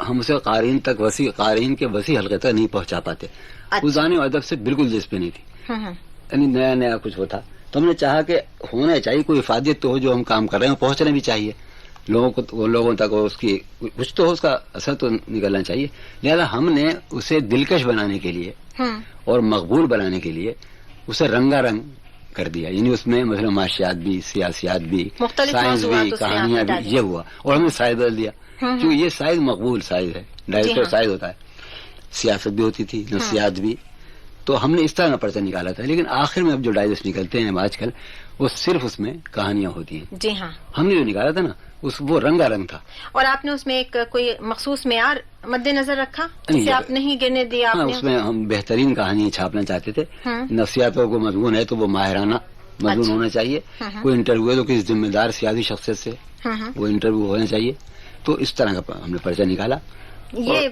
ہم اسے قارئین تک، قارئین کے وسیع حلقے تک نہیں پہنچا پاتے. وزان و ادب سے بالکل دلچسپی نہیں تھی، یعنی نیا کچھ ہوتا. تو ہم نے چاہا کہ ہونا چاہیے کوئی افادیت تو ہو، جو ہم کام کر رہے ہیں پہنچنا بھی چاہیے لوگوں تک، اس کی کچھ تو اس کا اثر تو نکلنا چاہیے. لہذا ہم نے اسے دلکش بنانے کے لیے اور مقبول بنانے کے لیے اسے رنگا رنگ کر دیا. یعنی اس میں مثلا معاشیات بھی، سیاسیات بھی، سائنس بھی، کہانیاں بھی، یہ ہوا. اور ہم نے سائز بدل دیا، کیونکہ یہ سائز مقبول سائز ہے، ڈائریکٹر سائز ہوتا ہے. سیاست بھی ہوتی تھی، نفسیات بھی. تو ہم نے اس طرح پرچہ نکالا تھا. لیکن آخر میں اب جو ڈائجسٹ نکلتے ہیں آج کل، وہ صرف اس میں کہانیاں ہوتی ہیں. جی ہاں. ہم نے جو نکالا تھا نا وہ رنگا رنگ تھا. اور آپ نے اس میں ایک کوئی مخصوص معیار مد نظر رکھا جسے آپ نہیں گرنے دیا؟ اس میں ہم بہترین کہانیاں چھاپنا چاہتے تھے. نفسیاتوں کو مضمون ہے تو وہ ماہرانہ مضمون ہونا چاہیے. کوئی انٹرویو ہے تو کسی ذمہ دار سیاسی شخصیت سے وہ انٹرویو ہونا چاہیے. تو اس طرح کا ہم نے پرچہ نکالا. یہ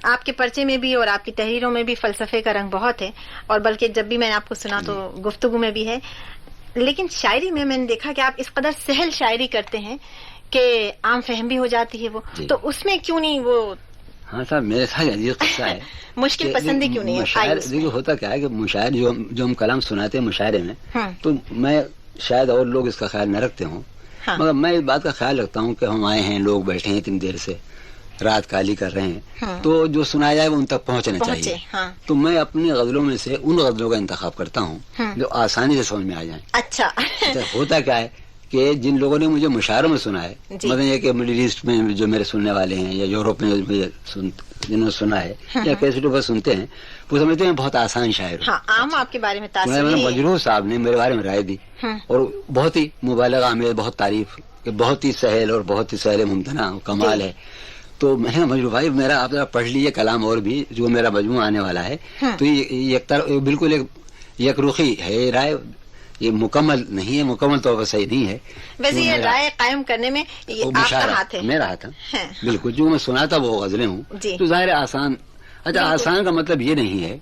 آپ کے پرچے میں بھی اور آپ کی تحریروں میں بھی فلسفے کا رنگ بہت ہے، اور بلکہ جب بھی میں نے آپ کو سنا تو گفتگو میں بھی ہے، لیکن شاعری میں نے دیکھا کہ آپ اس قدر سہل شاعری کرتے ہیں کہ عام فہم بھی ہو جاتی ہے وہ، تو اس میں کیوں نہیں وہ؟ ہاں صاحب، میرے ساتھ عجیب قصہ ہے مشکل پسندی کیوں نہیں ہے؟ دیکھیے ہوتا کیا ہے کہ مشاعر جو ہم کلام سناتے ہیں مشاعرے میں، تو میں شاید اور لوگ اس کا خیال نہ رکھتے ہوں، مگر میں اس بات کا خیال رکھتا ہوں کہ ہم آئے ہیں، لوگ بیٹھے ہیں اتنی دیر سے، رات کالی کر رہے ہیں، تو جو سنایا جائے وہ ان تک پہنچنا چاہیے. تو میں اپنی غزلوں میں سے ان غزلوں کا انتخاب کرتا ہوں جو آسانی سے سمجھ میں آ جائیں. اچھا ہوتا کیا ہے کہ جن لوگوں نے مجھے مشاعروں میں سنا ہے، مطلب یہ کہ مڈل ایسٹ میں جو میرے سننے والے ہیں یا یورپ میں جنہوں نے سنا ہے یا کیسٹوں پر سنتے ہیں، وہ سمجھتے ہیں بہت آسان شاعر. عام آپ کے بارے میں تاثیر مجروح صاحب نے میرے بارے میں رائے دی اور بہت ہی مبالغہ آمیز، بہت تعریف کہ بہت ہی سہل اور بہت ہی سہل ممتنع کمال ہے. تو میں نے مجروح بھائی میرا آپ پڑھ لیجیے کلام اور بھی جو میرا مجموعہ آنے والا ہے، تو یہ بالکل ایک رخی ہے یہ رائے، یہ مکمل نہیں ہے، مکمل طور پر صحیح نہیں ہے. ویسے یہ رائے قائم کرنے میں آپ کا ہاتھ ہے؟ میرا ہاتھ ہے بالکل. جو میں سناتا وہ غزلیں ہوں تو ظاہر آسان. اچھا آسان کا مطلب یہ نہیں ہے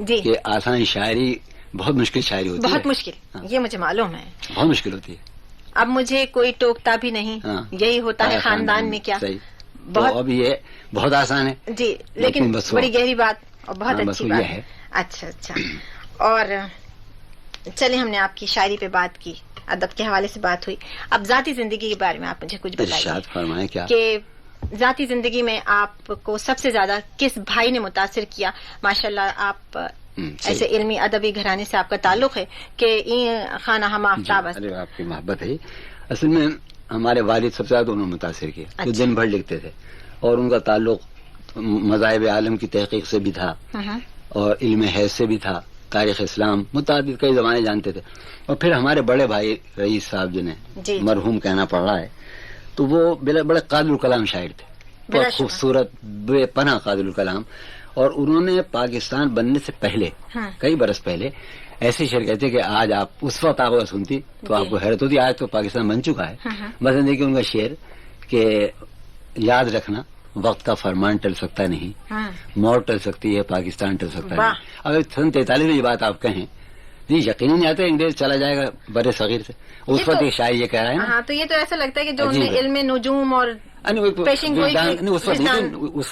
کہ آسان شاعری بہت مشکل شاعری ہوتی ہے. بہت مشکل، یہ مجھے معلوم ہے، بہت مشکل ہوتی ہے. اب مجھے کوئی ٹوکتا بھی نہیں، یہی ہوتا ہے خاندان میں کیا. بہت اب یہ بہت آسان ہے جی، لیکن بڑی گہری بات اور بہت اچھی بات ہے. اچھا اور چلے، ہم نے آپ کی شاعری پہ بات کی، ادب کے حوالے سے بات ہوئی، اب ذاتی زندگی کے بارے میں آپ مجھے کچھ بتائیے کہ ذاتی زندگی میں آپ کو سب سے زیادہ کس بھائی نے متاثر کیا؟ ماشاءاللہ آپ ایسے علمی ادبی گھرانے سے آپ کا تعلق ہے کہ خانہ ہم آفتاب. آپ کی محبت ہے. اصل میں ہمارے والد سب سے زیادہ انہوں نے متاثر کیا، جو دن بھر لکھتے تھے اور ان کا تعلق مذاہب عالم کی تحقیق سے بھی تھا اور علم حیض سے بھی تھا، تاریخ اسلام متعدد کئی زبانیں جانتے تھے. اور پھر ہمارے بڑے بھائی رئیس صاحب جنہیں مرحوم کہنا پڑ رہا ہے، تو وہ بڑے قادر الکلام شاعر تھے، بہت خوبصورت بے پناہ قادر الکلام. اور انہوں نے پاکستان بننے سے پہلے کئی برس پہلے ایسے شعر کہتے کہ آج آپ اس وقت آپ سنتی تو آپ کو حیرت ہوتی، آج تو پاکستان بن چکا ہے. مثلا دیکھیے ان کا شعر کہ یاد رکھنا وقت کا فرمان ٹل سکتا نہیں، موت ٹل سکتی ہے، پاکستان ٹل سکتا نہیں. اگر سن 43 میں یہ بات آپ کہیں، نہیں یقیناً نہیں آتا انگریز چلا جائے گا بر صغیر سے، اس وقت ایک شاعر یہ کہہ رہا ہے. ہاں تو یہ تو ایسا لگتا ہے کہ جو علم نجوم اور اس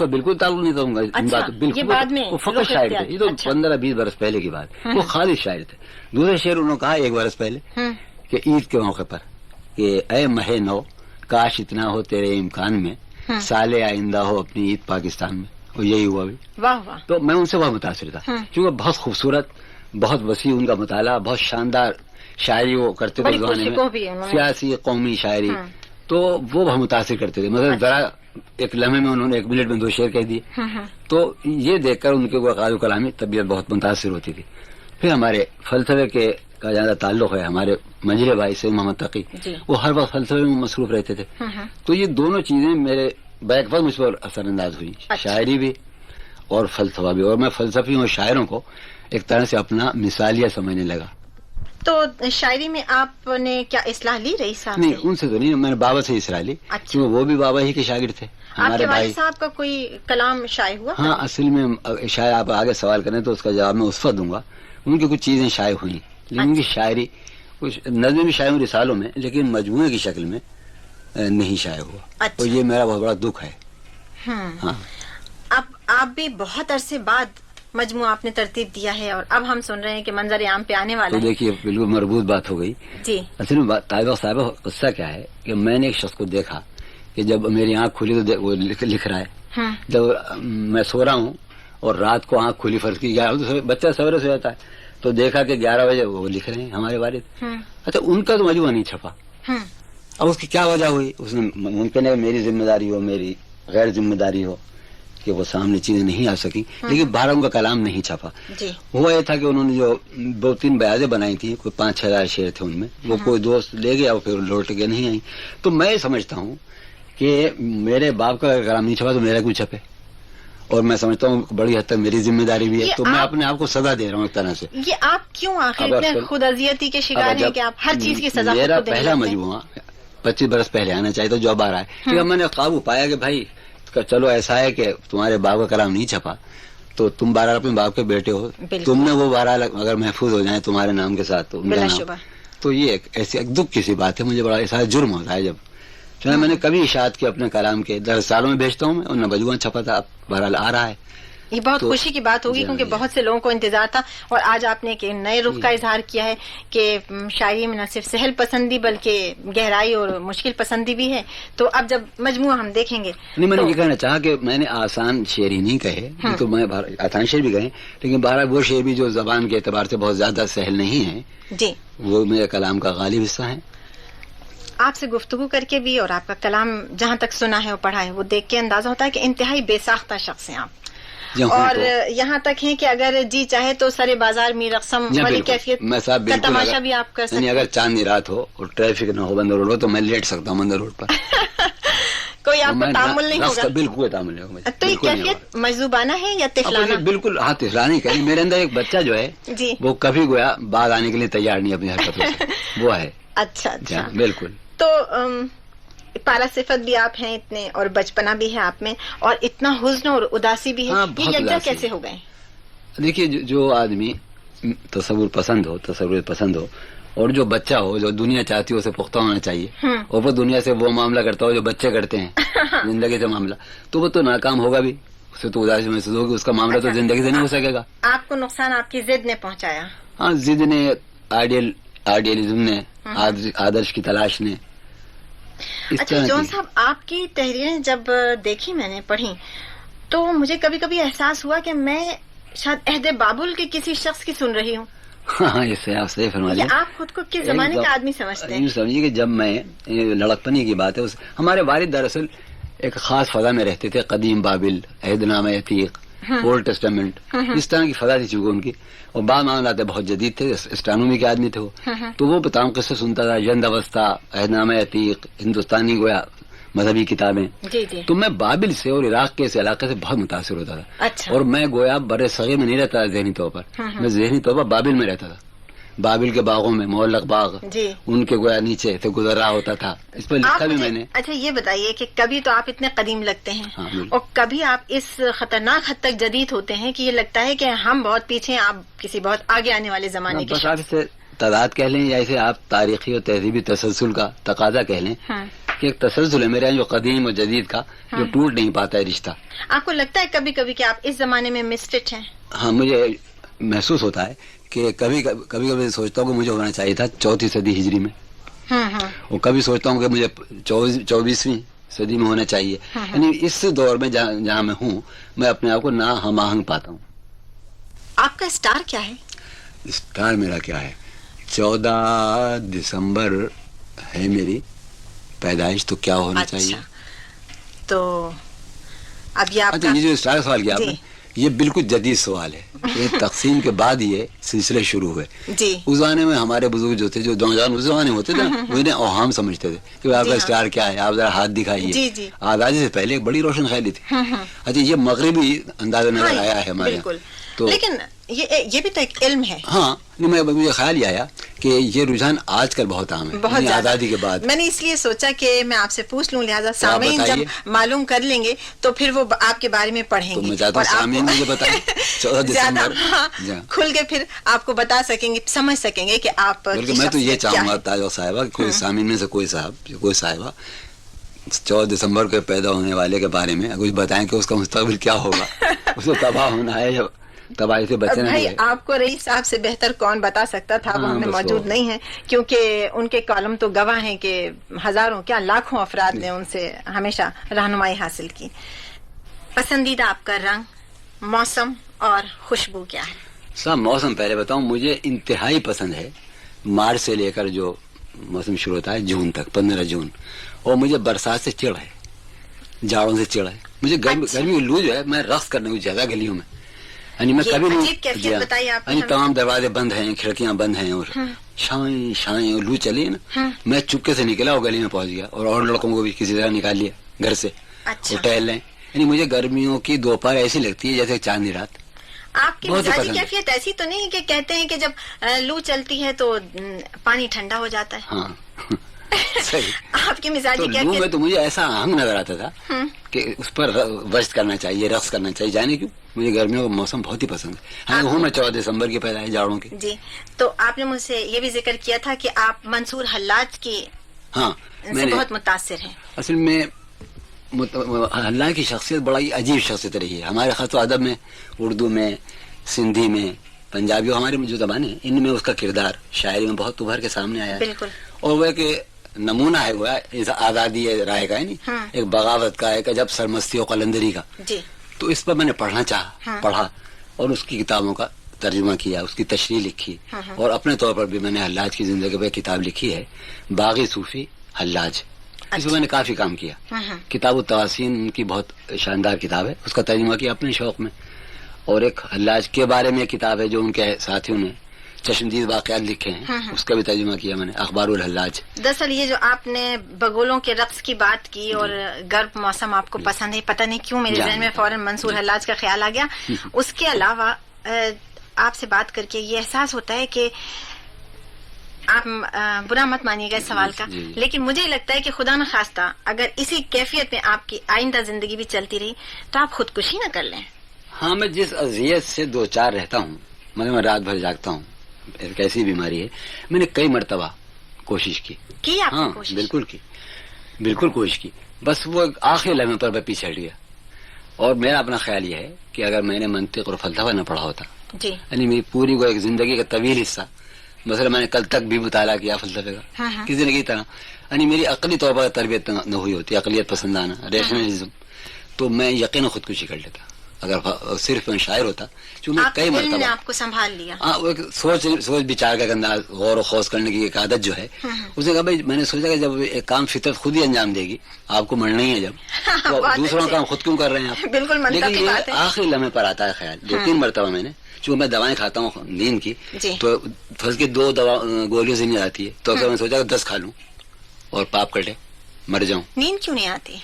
وقت بالکل تعلق نہیں دوں گا ان بات، بالکل وہ فقط شاعر تھے. یہ تو 15-20 برس پہلے کی بات، وہ خالص شاعر تھے. دوسرے شعر انہوں نے کہا 1 برس پہلے کہ عید کے موقع پر کہ اے مہ نو کاش اتنا ہو تیرے امکان میں، سال آئندہ ہو اپنی عید پاکستان میں. اور یہی ہوا بھی. تو میں ان سے بہت متاثر تھا کیونکہ بہت خوبصورت، بہت وسیع ان کا مطالعہ، بہت شاندار شاعری وہ کرتے تھے زمانے میں، سیاسی قومی شاعری. تو وہ بہت متاثر کرتے تھے. مطلب ذرا ایک لمحے میں انہوں نے 1 منٹ میں 2 شعر کہہ دیے. تو یہ دیکھ کر ان کے قادر کلامی طبیعت بہت متاثر ہوتی تھی. پھر ہمارے فلسفے کے کا زیادہ تعلق ہے ہمارے منجلے بھائی سے محمد تقی، وہ ہر وقت فلسفے میں مصروف رہتے تھے. تو یہ دونوں چیزیں میرے بیک وقت مجھ پر اثر انداز ہوئی، شاعری بھی اور فلسفہ بھی. اور میں فلسفیوں اور شاعروں کو ایک طرح سے اپنا مثالیہ سمجھنے لگا. تو شاعری میں آپ نے کیا اصلاح لی رئیس صاحب؟ نہیں ان سے تو نہیں، میں نے بابا سے اصلاح لی کیونکہ وہ بھی بابا ہی کے شاگرد تھے. ہمارے بھائی صاحب کا کوئی کلام شائع ہوا؟ ہاں اصل میں شاید آپ آگے سوال کریں تو اس کا جواب میں اس وقت دوں گا. ان کی کچھ چیزیں شائع ہوئی لیکن ان کی شاعری کچھ نظمیں بھی شائع ہوئی رسالوں میں، لیکن مجموعے کی شکل میں نہیں شائع ہوا. تو یہ میرا بہت بڑا دکھ ہے. ہاں اب آپ بھی بہت عرصے بعد مجموعہ آپ نے ترتیب دیا ہے اور اب ہم سن رہے ہیں کہ منظر عام پہ آنے والا ہے. تو دیکھیے بالکل مربوط بات ہو گئی. جی اصل میں طالبہ صاحبہ قصہ کیا ہے کہ میں نے ایک شخص کو دیکھا کہ جب میری آنکھ کھلی تو وہ لکھ رہا ہے. جب میں سو رہا ہوں اور رات کو آنکھ کھلی فرض کی 11 بچہ سویرے سے جاتا ہے تو دیکھا کہ 11 بجے وہ لکھ رہے ہیں ہمارے والد. اچھا ان کا تو مجموعہ نہیں چھپا. اب اس کی کیا وجہ ہوئی؟ اس میں ممکن ہے میری ذمہ داری ہو، میری غیر ذمہ داری ہو کہ وہ سامنے چیزیں نہیں آ سکی، لیکن 12 ان کا کلام نہیں چھپا. وہ یہ تھا کہ انہوں نے جو 2-3 بیاضیں بنائی تھیں، کوئی 5-6 ہزار شعر تھے ان میں، وہ کوئی دوست لے گیا اور پھر لوٹ کے نہیں آئی. تو میں سمجھتا ہوں کہ میرے باپ کا کلام نہیں چھپا تو میرا کیوں چھپے، اور میں سمجھتا ہوں بڑی حد تک میری ذمہ داری بھی ہے. تو میں اپنے آپ کو سزا دے رہا ہوں ایک طرح سے. یہ آپ کیوں آخر اتنے خود اذیتی کے شکار ہیں کہ آپ ہر چیز کی سزا؟ میرا پہلا مجموعہ 25 برس پہلے آنا چاہیے تو جو اب آ رہا ہے، کیونکہ میں نے قابو پایا کہ بھائی چلو ایسا ہے کہ تمہارے باپ کا کلام نہیں چھپا تو تم بہرحال اپنے باپ کے بیٹے ہو, تم نے وہ بہرحال اگر محفوظ ہو جائیں تمہارے نام کے ساتھ تو بلا شبہ, تو یہ ایسی ایک دکھ کی سی بات ہے. مجھے بڑا ایسا جرم ہوتا ہے جب میں نے کبھی اشاعت کے اپنے کلام کے 10 سالوں میں بھیجتا ہوں میں, اور نہ بجوان چھپا تھا, اب بہرحال آ رہا ہے. یہ بہت خوشی کی بات ہوگی کیونکہ بہت سے لوگوں کو انتظار تھا, اور آج آپ نے ایک نئے رخ کا اظہار کیا ہے کہ شاعری میں نہ صرف سہل پسندی بلکہ گہرائی اور مشکل پسندی بھی ہے. تو اب جب مجموعہ ہم دیکھیں گے, نہیں میں نے یہ کہنا چاہا کہ میں نے آسان شعر ہی نہیں کہے, تو میں آسان شعر بھی کہے, لیکن بہرحال وہ شعر بھی جو زبان کے اعتبار سے بہت زیادہ سہل نہیں ہے جی, وہ میرے کلام کا غالب حصہ ہے. آپ سے گفتگو کر کے بھی اور آپ کا کلام جہاں تک سنا ہے اور پڑھا ہے وہ دیکھ کے اندازہ ہوتا ہے کہ انتہائی بے ساختہ شخص ہیں آپ, اور یہاں تک ہے کہ اگر جی چاہے تو سارے بازار میں رقصم والی کیفیت کا تماشا بھی آپ کر سکتے ہیں. اگر چاندنی رات ہو اور ٹریفک نہ ہو بندر روڈ ہو تو میں لیٹ سکتا ہوں بندر روڈ پر. کوئی آپ کو تعامل نہیں ہوگا؟ بالکل تعامل نہیں ہوگا. تو یہ کیفیت مجذوبانہ ہے یا طفلانہ؟ بالکل ہاں طفلانہ کہیں. میرے اندر ایک بچہ جو ہے جی وہ کبھی گویا بعد آنے کے لیے تیار نہیں اپنی حرکتوں سے, وہ ہے. اچھا اچھا, بالکل. تو پارا صفت بھی آپ ہیں اتنے, اور بچپنا بھی ہے آپ میں, اور اتنا حزن اور اداسی بھی ہے, یہ یکجا کیسے ہو گئے؟ دیکھیے جو آدمی تصور پسند ہو اور جو بچہ ہو جو دنیا چاہتی ہے اسے پختہ ہونا چاہیے, اور وہ دنیا سے وہ معاملہ کرتا ہو جو بچے کرتے ہیں زندگی سے معاملہ, تو وہ تو ناکام ہوگا بھی, اسے تو اداسی محسوس ہوگی, اس کا معاملہ تو زندگی سے نہیں ہو سکے گا. آپ کو نقصان آپ کی ضد نے پہنچایا؟ ہاں, ضد نے, آئیڈیلزم نے, آدرش کی تلاش نے. اچھا جون صاحب, آپ کی تحریریں جب دیکھی, میں نے پڑھی, تو مجھے کبھی کبھی احساس ہوا کہ میں شاید عہد بابل کے کسی شخص کی سن رہی ہوں. ہاں یہ آپ صحیح فرما رہے ہیں. آپ خود کو کس زمانے کا آدمی سمجھتے ہیں؟ سمجھیے کہ جب میں لڑکپنی کی بات ہے, ہمارے والد دراصل ایک خاص فضا میں رہتے تھے, قدیم بابل, عہد نامہ عتیق, اولڈ ٹیسٹامنٹ, اس طرح کی فضا تھی چونکہ ان کی, اور بعض معاملات بہت جدید تھے, اسٹرانومی کے آدمی تھے وہ, تو وہ بتاؤں قصے سنتا تھا, جند اوسطا, عہد نامہ عتیق, ہندوستانی گویا مذہبی کتابیں. تو میں بابل سے اور عراق کے اس علاقے سے بہت متاثر ہوتا تھا. اور میں گویا بر صغیر میں نہیں رہتا ذہنی طور پر, میں ذہنی طور پر بابل میں رہتا تھا. بابل کے باغوں میں, معلق باغ, ان کے گویا نیچے سے گزر رہا ہوتا تھا, اس پر لکھا بھی میں نے. اچھا یہ بتائیے کہ کبھی تو آپ اتنے قدیم لگتے ہیں, اور کبھی آپ اس خطرناک حد تک جدید ہوتے ہیں کہ یہ لگتا ہے کہ ہم بہت پیچھے ہیں, آپ کسی بہت آگے آنے والے زمانے کے. بس آپ اسے تعداد کہہ لیں, یا اسے آپ تاریخی اور تہذیبی تسلسل کا تقاضا کہہ لیں, کہ ایک تسلسل ہے میرے یہاں جو قدیم اور جدید کا, جو ٹوٹ نہیں پاتا ہے رشتہ. آپ کو لگتا ہے کبھی کبھی کہ آپ اس زمانے میں مسفٹ ہیں؟ ہاں, مجھے محسوس ہوتا ہے کہ کبھی سوچتا ہوں کہ مجھے ہونا چاہیے تھا 4 صدی ہجری میں, اور کبھی سوچتا ہوں کہ مجھے 24ویں صدی میں ہونا چاہیے. یعنی اس دور میں جہاں میں ہوں, میں اپنے آپ کو نا ہم آہنگ پاتا ہوں. آپ کا اسٹار کیا ہے؟ اسٹار میرا کیا ہے, 14 دسمبر ہے میری پیدائش, تو کیا ہونا چاہیے. تو اب یہ آپ یہ جو اسٹار سوال کیا آپ نے, یہ بالکل جدید سوال ہے. یہ تقسیم کے بعد یہ سلسلے شروع ہوئے. اس زمانے میں ہمارے بزرگ جو تھے, جو نوجوان اس زمانے ہوتے تھے, وہ انہیں اوہام سمجھتے تھے کہ آپ کا اسٹار کیا ہے, آپ ذرا ہاتھ دکھائیے. آزادی سے پہلے ایک بڑی روشن خیالی تھی. اچھا, یہ مغربی اندازہ نظر آیا ہے ہمارے, لیکن یہ بھی تو ایک علم ہے. ہاں, مجھے خیال یہ آیا کہ یہ رجحان آج کل بہت عام ہے آزادی کے بعد. میں نے اس لیے سوچا کہ میں آپ سے پوچھ لوں, لہٰذا سامعین جب معلوم کر لیں گے تو پھر وہ آپ کے بارے میں پڑھیں گے. میں چاہتا ہوں سامعین مجھے بتائیں 14 دسمبر کھل کے پھر آپ کو بتا سکیں گے, سمجھ سکیں گے کہ آپ. میں تو یہ چاہوں گا تاج صاحبہ, کوئی سامعین میں سے کوئی صاحب کوئی صاحبہ 14 دسمبر کے پیدا ہونے والے کے بارے میں کچھ بتائیں کہ اس کا مستقبل کیا ہوگا. اس کو تباہ ہونا ہے, تباہی سے بچنا ہے. آپ کو رئیس صاحب سے بہتر کون بتا سکتا تھا, وہ ہم نے موجود نہیں ہیں, کیونکہ ان کے کالم تو گواہ ہیں کہ ہزاروں کیا لاکھوں افراد نے ان سے ہمیشہ رہنمائی حاصل کی. پسندیدہ آپ کا رنگ, موسم اور خوشبو کیا ہے؟ صاحب موسم پہلے بتاؤں, مجھے انتہائی پسند ہے مارچ سے لے کر جو موسم شروع ہوتا ہے جون تک, 15 جون. اور مجھے برسات سے چڑ ہے, جاڑوں سے چڑ ہے. مجھے گرمی لو جو ہے, میں رقص کرنے کو جگہ گلیوں میں, یعنی میں کبھی نہیں, تمام دروازے بند ہیں, کھڑکیاں بند ہیں, اور شائیں لو چلی نا, میں چپکے سے نکلا اور گلی میں پہنچ گیا, اور لڑکوں کو بھی کسی طرح نکال لیا گھر سے, اور ٹہل لیں. یعنی مجھے گرمیوں کی دوپہر ایسی لگتی ہے جیسے چاندنی رات. آپ کی مزاجی کیفیت ایسی تو نہیں کہ کہتے ہیں کہ جب لو چلتی ہے تو پانی ٹھنڈا ہو جاتا ہے؟ ہاں, صحیح. آپ کی مزاج تو کیا لوں میں تو مجھے ایسا اہم نظر آتا تھا کہ اس پر وشت کرنا چاہیے، رقص کرنا چاہیے. جانے کیوں، مجھے گرمیوں کا موسم بہت ہی پسند ہے. ہاں ہوں میں 14 دسمبر کے پیدا ہے جاڑوں کی. جی تو آپ نے مجھ سے یہ بھی ذکر کیا تھا کہ آپ منصور حلاج کی ہاں سے بہت متاثر ہیں. اصل میں اللہ کی شخصیت بڑا ہی عجیب شخصیت رہی ہے. ہمارے خط و ادب میں، اردو میں، سندھی میں، پنجابی، ہماری جو زبانیں ہیں ان میں اس کا کردار شاعری میں بہت ابھر کے سامنے آیا ہے. بالکل. اور وہ کہ نمونہ ہے، وہ آزادی رائے کا ہے نہیں، ایک بغاوت کا، ایک عجب سرمستی و قلندری کا. جی تو اس پر میں نے پڑھنا چاہا، پڑھا اور اس کی کتابوں کا ترجمہ کیا، اس کی تشریح لکھی. اور اپنے طور پر بھی میں نے حلاج کی زندگی پہ کتاب لکھی ہے، باغی صوفی حلاج. اس میں نے کافی کام کیا. کتاب التواسین ان کی بہت شاندار کتاب ہے، اس کا ترجمہ کیا اپنے شوق میں. اور ایک حلاج کے بارے میں کتاب ہے جو ان کے ساتھیوں نے چشمدید واقعات لکھے ہیں، اس کا بھی ترجمہ کیا میں نے، اخبار الحلاج. دراصل یہ جو آپ نے بگولوں کے رقص کی بات کی اور گرم موسم آپ کو پسند ہے، پتہ نہیں کیوں میرے ذہن میں فوراً منصور حلاج کا خیال آ گیا. اس کے علاوہ آپ سے بات کر کے یہ احساس ہوتا ہے کہ آپ برا مت مانیے گا اس سوال کا، لیکن مجھے لگتا ہے کہ خدا نخواستہ اگر اسی کیفیت میں آپ کی آئندہ زندگی بھی چلتی رہی تو آپ خودکشی نہ کر لیں. ہاں میں جس اذیت سے دو چار رہتا ہوں، میں رات بھر جاگتا ہوں، ایک ایسی بیماری ہے. میں نے کئی مرتبہ کوشش کی. آپ ہاں کوشش؟ بالکل کی، بالکل کوشش کی. بس وہ آخری لمحے پر میں پیچھے ہٹ گیا. اور میرا اپنا خیال یہ ہے کہ اگر میں نے منطق اور فلسفہ نہ پڑھا ہوتا، جی یعنی میری پوری کو ایک زندگی کا طویل حصہ، مثلا میں نے کل تک بھی مطالعہ کیا فلسفے کا کسی نہ کسی طرح، یعنی میری عقلی طور پر تربیت نہ ہوئی ہوتی، عقلیت پسندانہ ریشنلزم، تو میں یقیناً خودکشی کر لیتا. اگر صرف میں شاعر ہوتا، چونکہ کئی مرتبہ آپ کو سنبھال لیا. ہاں وہ سوچ بچار کا انداز، غور و خوض کرنے کی ایک عادت جو ہے، اس نے کہا بھائی میں نے سوچا کہ جب ایک کام فطرت خود ہی انجام دے گی، آپ کو مرنا ہی ہے جب، تو دوسروں کا کام خود کیوں کر رہے ہیں آپ؟ بالکل لیکن یہ آخری لمحے پر آتا ہے خیال. 2-3 مرتبہ میں نے، چونکہ میں دوائیں کھاتا ہوں نیند کی، تو فرض کی 2 گولیوں سے نیند آتی ہے، تو اگر میں سوچا کہ 10 کھا لوں اور پاپ کٹے مر جاؤں. نیند کیوں نہیں آتی؟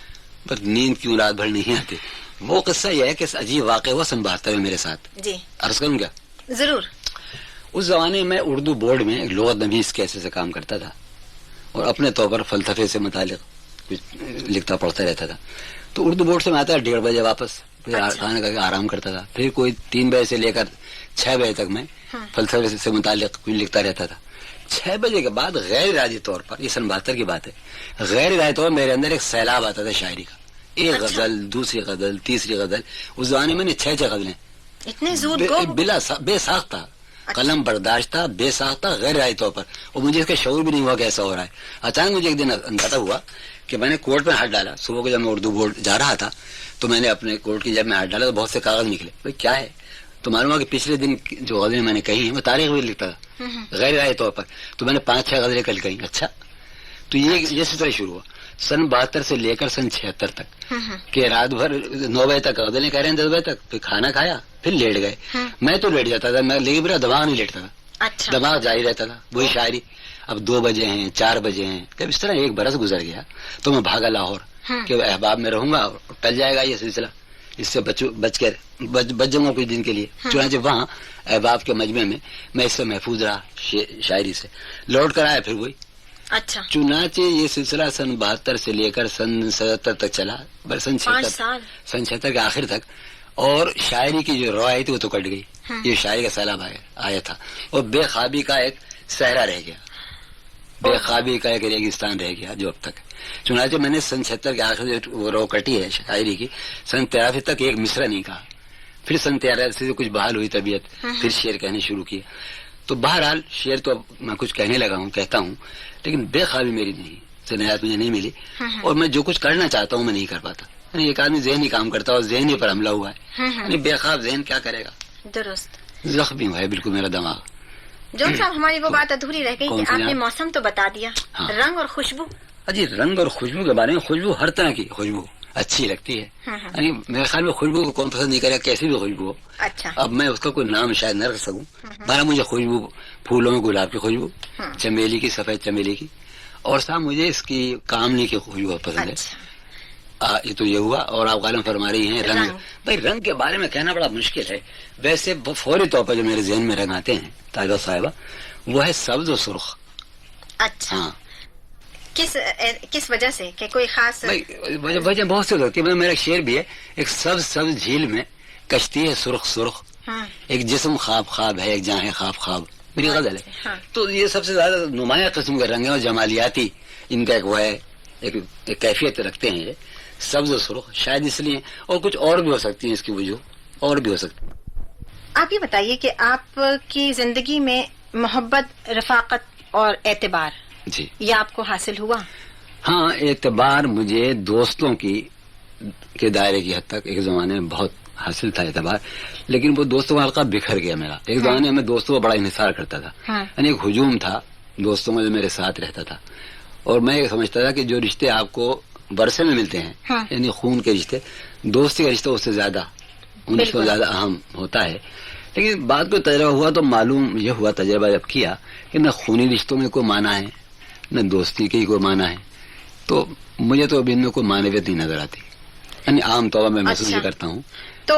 بس نیند کیوں رات بھر نہیں آتی؟ وہ قصہ یہ ہے کہ عجیب واقع ہوا سن 72 میں میرے ساتھ. جی عرض کروں کیا؟ ضرور. اس زمانے میں اردو بورڈ میں ایک لغت نویس کے حیثیت سے کام کرتا تھا اور اپنے طور پر فلسفے سے متعلق کچھ لکھتا پڑھتا رہتا تھا. تو اردو بورڈ سے میں آتا 1:30 بجے واپس، پھر کھانا کھا کے آرام کرتا تھا. پھر کوئی 3 بجے سے لے کر 6 بجے تک میں فلسفے سے متعلق کچھ لکھتا رہتا تھا. 6 بجے کے بعد غیر ارادی طور پر، یہ سن 72 کی بات ہے، غیر ارادی طور پر میرے اندر ایک سیلاب آتا تھا شاعری کا. ایک غزل، دوسری غزل، تیسری غزل. اس زمانے میں نے 6 غزلیں اتنے زور بلا بے ساختہ، قلم برداشت تھا، بے ساختہ، غیر ارادی طور پر، اور مجھے اس کا شعور بھی نہیں ہوا کہ ایسا ہو رہا ہے. اچانک مجھے ایک دن اندازہ ہوا کہ میں نے کوٹ میں ہاتھ ڈالا. صبح کو جب میں اردو بورڈ جا رہا تھا تو میں نے اپنے کوٹ کی جب میں ہاتھ ڈالا تو بہت سے کاغذ نکلے. بھائی کیا ہے؟ تو معلوم ہوا کہ پچھلے دن جو غزلیں میں نے کہی ہیں، میں تاریخ بھی لکھتا تھا غیر ارادی طور پر، تو میں نے 5-6 غزلیں کل کہیں. اچھا، تو یہ سلسلہ شروع ہوا سن 72 سے لے کر سن 76 تک، کہ رات بھر 9 بجے تک غزلیں کہہ رہے ہیں، 10 بجے تک، پھر کھانا کھایا، پھر لیٹ گئے. میں تو لیٹ جاتا تھا، لیکن میرا دماغ نہیں لیٹتا تھا، دماغ جاری رہتا تھا وہی شاعری. اب 2 بجے ہیں، 4 بجے ہیں. جب اس طرح 1 برس گزر گیا تو میں بھاگا لاہور کہ احباب میں رہوں گا، ٹل جائے گا یہ سلسلہ، اس سے بچ جاؤں گا کچھ دن کے لیے. چنانچہ وہاں احباب کے مجمع میں میں اس سے محفوظ رہا شاعری سے. لوٹ کر آیا پھر وہی. اچھا. چنانچہ یہ سلسلہ سن 72 سے لے کر سن 77 تک چلا، سن 76 کے آخر تک. اور شاعری کی جو روایت تھی وہ تو کٹ گئی. یہ شاعری کا سیلاب آیا تھا اور بے خوابی کا ایک صحرا رہ گیا، بے خوابی کا ایک ریگستان رہ گیا جو اب تک. چنانچہ میں نے سن 76 کے آخر وہ رو کٹی ہے شاعری کی، سن 83 تک ایک مصرع نہیں کہا. پھر سن 83 سے کچھ بحال ہوئی طبیعت، پھر شعر کہنے شروع کیا. تو بہرحال شعر تو اب میں کچھ کہنے لگا ہوں، کہتا ہوں، لیکن بے خوابی میری نہیں، سنیات مجھے نہیں ملی. اور میں جو کچھ کرنا چاہتا ہوں میں نہیں کر پاتا. یعنی ایک آدمی ذہنی کام کرتا ہے اور ذہنی پر حملہ ہوا ہے، یعنی بے خواب ذہن کیا کرے گا؟ درست. زخمی ہوا ہے بالکل میرا دماغ. جون صاحب ہماری وہ بات ادھوری رہ گئی کہ آپ نے موسم تو بتا دیا، رنگ اور خوشبو. جی رنگ اور خوشبو کے بارے میں، خوشبو ہر طرح کی خوشبو اچھی لگتی ہے. یعنی میرے خیال میں خوشبو کو کون پسند نہیں کرے، کیسی بھی خوشبو ہو. اچھا. اب میں اس کا کوئی نام شاید نہ رکھ سکوں، بارہ مجھے خوشبو، پھولوں میں گلاب کی خوشبو، چمیلی کی، سفید چمیلی کی، اور صاحب مجھے اس کی کامنی کی خوشبو پسند ہے. یہ تو یہ ہوا. اور آپ غالب فرما رہی ہیں رنگ. بھائی رنگ کے بارے میں کہنا بڑا مشکل ہے. ویسے فوری طور پر جو میرے ذہن میں رنگ آتے ہیں طالبہ صاحبہ، وہ ہے سبز و سرخ. اچھا. ہاں کس وجہ سے کہ کوئی خاص وجہ بہت سی ہوتی ہے. میرا ایک شعر بھی ہے, ایک سبز سبز جھیل میں کشتی ہے سرخ سرخ, ایک جسم خواب خواب ہے, ایک جاں ہے خواب خواب, میری غزل ہے. تو یہ سب سے زیادہ نمایاں قسم کے رنگ ہیں اور جمالیاتی ان کا ایک وہ ہے, ایک کیفیت رکھتے ہیں یہ سبز و سرخ, شاید اس لیے, اور کچھ اور بھی ہو سکتی ہیں اس کی وجوہ, اور بھی ہو سکتی. آپ یہ بتائیے کہ آپ کی زندگی میں محبت, رفاقت اور اعتبار, جی, یہ آپ کو حاصل ہوا؟ ہاں, اعتبار مجھے دوستوں کے دائرے کی حد تک ایک زمانے میں بہت حاصل تھا اعتبار, لیکن وہ دوستوں کا حلقہ بکھر گیا میرا. ایک زمانے میں دوستوں کو بڑا انحصار کرتا تھا, یعنی ایک ہجوم تھا دوستوں میں جو میرے ساتھ رہتا تھا, اور میں یہ سمجھتا تھا کہ جو رشتے آپ کو ورثے میں ملتے ہیں, یعنی خون کے رشتے, دوستی کا رشتہ اس سے زیادہ, ان سے زیادہ اہم ہوتا ہے. لیکن بات کو تجربہ ہوا تو معلوم یہ ہوا, تجربہ جب کیا, کہ نہ خونی رشتوں میں کوئی معنی ہے نہ دوستی کے ہی کوئی معنی ہے. تو مجھے تو ابھی ان میں کوئی معنویت نہیں نظر آتی, یعنی عام طور پر میں محسوس یہ کرتا ہوں. تو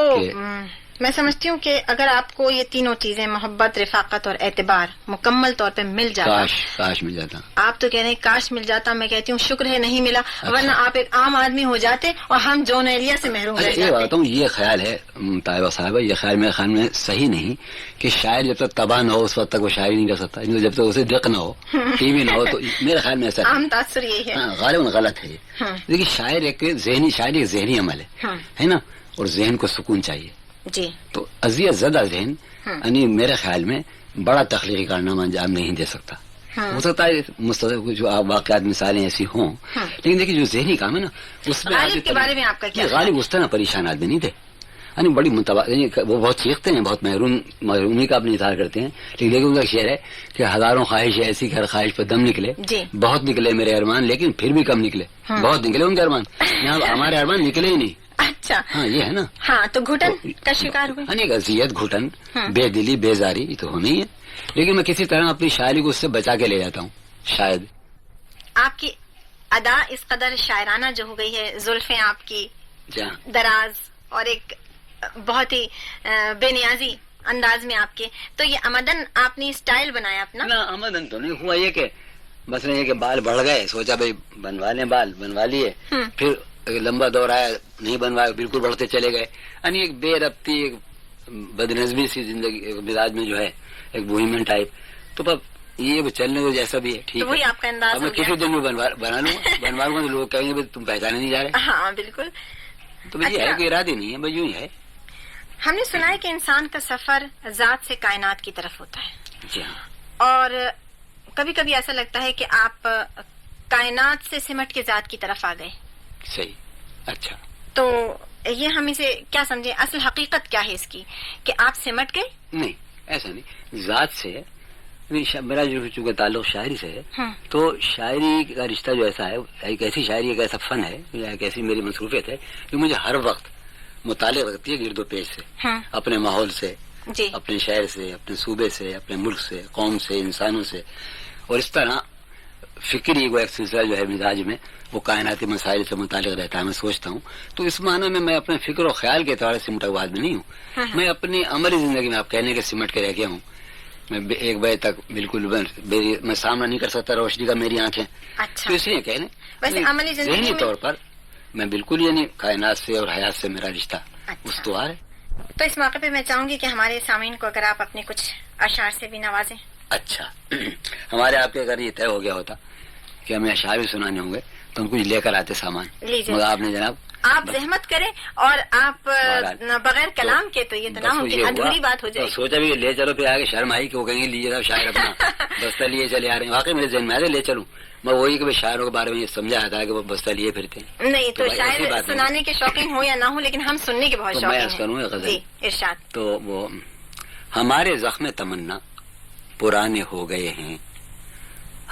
میں سمجھتی ہوں کہ اگر آپ کو یہ تینوں چیزیں محبت, رفاقت اور اعتبار مکمل طور پہ مل جاتا, کاش مل جاتا. آپ تو کہہ رہے ہیں کاش مل جاتا, میں کہتی ہوں شکر ہے نہیں ملا, ورنہ آپ ایک عام آدمی ہو جاتے اور ہم جون ایلیا سے محروم رہ جاتے. یہ بتاؤں, یہ خیال ہے طیبہ صاحبہ, یہ خیال میرے خیال میں صحیح نہیں کہ شاعر جب تک تباہ نہ ہو اس وقت تک وہ شاعری نہیں کر سکتا, جب تک اسے دق نہ ہو, ٹی وی نہ ہو. تو میرے خیال میں ایسا عام تاثر یہی ہے, غالباً غلط ہے یہ. لیکن شاعر ایک ذہنی عمل ہے نا, اور ذہن کو سکون چاہیے. جی, تو اذیت زدہ ذہن یعنی میرے خیال میں بڑا تخلیقی کارنامہ انجام نہیں دے سکتا. ہو سکتا ہے مستقبل جو واقعات مثالیں ایسی ہوں, لیکن دیکھیے جو ذہنی کام ہے نا اس میں غالب کے بارے میں آپ کا کیا؟ غالب اس طرح پریشان آدمی نہیں تھے, یعنی بڑی وہ بہت چیختے ہیں, بہت محرومی کا اپنے اظہار کرتے ہیں, لیکن ان کا شعر ہے کہ ہزاروں خواہش ایسی کہ ہر خواہش پر دم نکلے, بہت نکلے میرے ارمان لیکن پھر بھی کم نکلے. بہت نکلے ان کے ارمان, یہاں ہمارے ارمان نکلے ہی نہیں. اچھا, ہاں یہ ہے نا. ہاں, تو گھٹن کا شکار ہوئے, یعنی اذیت, گھٹن, بے دلی, بیزاری, یہ تو ہونا ہی ہے. لیکن میں کسی طرح اپنی شاعری کو اس سے بچا کے لے جاتا ہوں. شاید آپ کی ادا اس قدر شاعرانہ جو ہو گئی ہے, زلفیں آپ کی دراز اور ایک بہت ہی بے نیازی انداز میں آپ کے, تو یہ آمدن آپ نے اسٹائل بنایا اپنا؟ نا, آمدن تو نہیں ہوا, یہ کہ بس یہ کہ بال بڑھ گئے, سوچا بھائی بنوا لیں, بال بنوا لیے, پھر لمبا دور آیا نہیں بنوایا, بالکل بڑھتے چلے گئے. یعنی ایک بے ربطی, ایک بدنظمی سی زندگی مزاج میں جو ہے, ایک بوہیمین ٹائپ. تو اب یہ چلنے کو جیسا بھی ہے ٹھیک ہے, آپ کا انداز میں کسی دن میں بنا لوں گا, بنوا لوں گا, تو لوگ کہیں گے تم پہچانے نہیں جا رہے. ہاں بالکل. تو یہ ہے کہ ارادے نہیں ہے, بس یوں ہی ہے. ہم نے سنا ہے کہ انسان کا سفر ذات سے کائنات کی طرف ہوتا ہے. جی ہاں, اور کبھی کبھی ایسا لگتا ہے کہ آپ کائنات سے سمٹ کے ذات کی طرف آ گئے. صحیح, اچھا. تو یہ ہم اسے کیا سمجھیں, اصل حقیقت کیا ہے اس کی, کہ آپ سمٹ گئے؟ نہیں, ایسا نہیں. ذات سے میرا جو چونکہ تعلق شاعری سے ہے, تو شاعری کا رشتہ جو ایسا ہے, ایک ایسی شاعری, ایک ایسا فن ہے, ایک ایسی میری مصروفیت ہے کہ مجھے ہر وقت مطالعہ رکھتی ہے گرد و پیش سے, اپنے ماحول سے, اپنے شہر سے, اپنے صوبے سے, اپنے ملک سے, قوم سے, انسانوں سے. اور اس طرح فکری کو ایک سلسلہ جو ہے مزاج میں وہ کائناتی مسائل سے متعلق رہتا ہے, میں سوچتا ہوں. تو اس معنی میں اپنے فکر و خیال کے اعتبار سے سمٹا ہوا آدمی نہیں ہوں. میں اپنی عملی زندگی میں آپ کہنے کے سمٹ کے رہ گیا ہوں. میں 1 بجے تک بالکل میں سامنا نہیں کر سکتا روشنی کا, میری آنکھیں. اچھا, تو اس لیے کہنے ذہنی طور پر میں بالکل, یعنی کائنات سے اور حیات سے میرا رشتہ استوار ہے. تو اس موقع پہ میں چاہوں گی کہ ہمارے سامعین کو اگر آپ اپنے کچھ اشعار سے بھی نوازیں. اچھا, ہمارے آپ کے اگر یہ طے ہو گیا ہوتا کہ ہمیں اشعار بھی سنانے ہوں گے تو ہم کچھ لے کر آتے سامان, مگر آپ نے جناب آپ زحمت کریں اور آپ بغیر کلام کے, تو یہ تو نہ ہوگی, ادھوری بات ہو جائے. سوچا بھی لے چلو, پھر آگے شرم آئی کہ وہ کہیں گے لیجیے شاعر اپنا بستہ لیے چلے آ رہے ہیں. واقعی میرے ذہن میں لے چلوں, میں وہی کہ شاعروں کے بارے میں یہ سمجھا جاتا ہے کہ وہ بستہ لیے پھرتے ہیں. نہیں, تو شاعر سنانے کے شوقین ہو یا نہ ہو, لیکن ہم سننے کے بہت شوقین ہیں. جی ارشاد. تو وہ ہمارے زخم تمنا پرانے ہو گئے ہیں,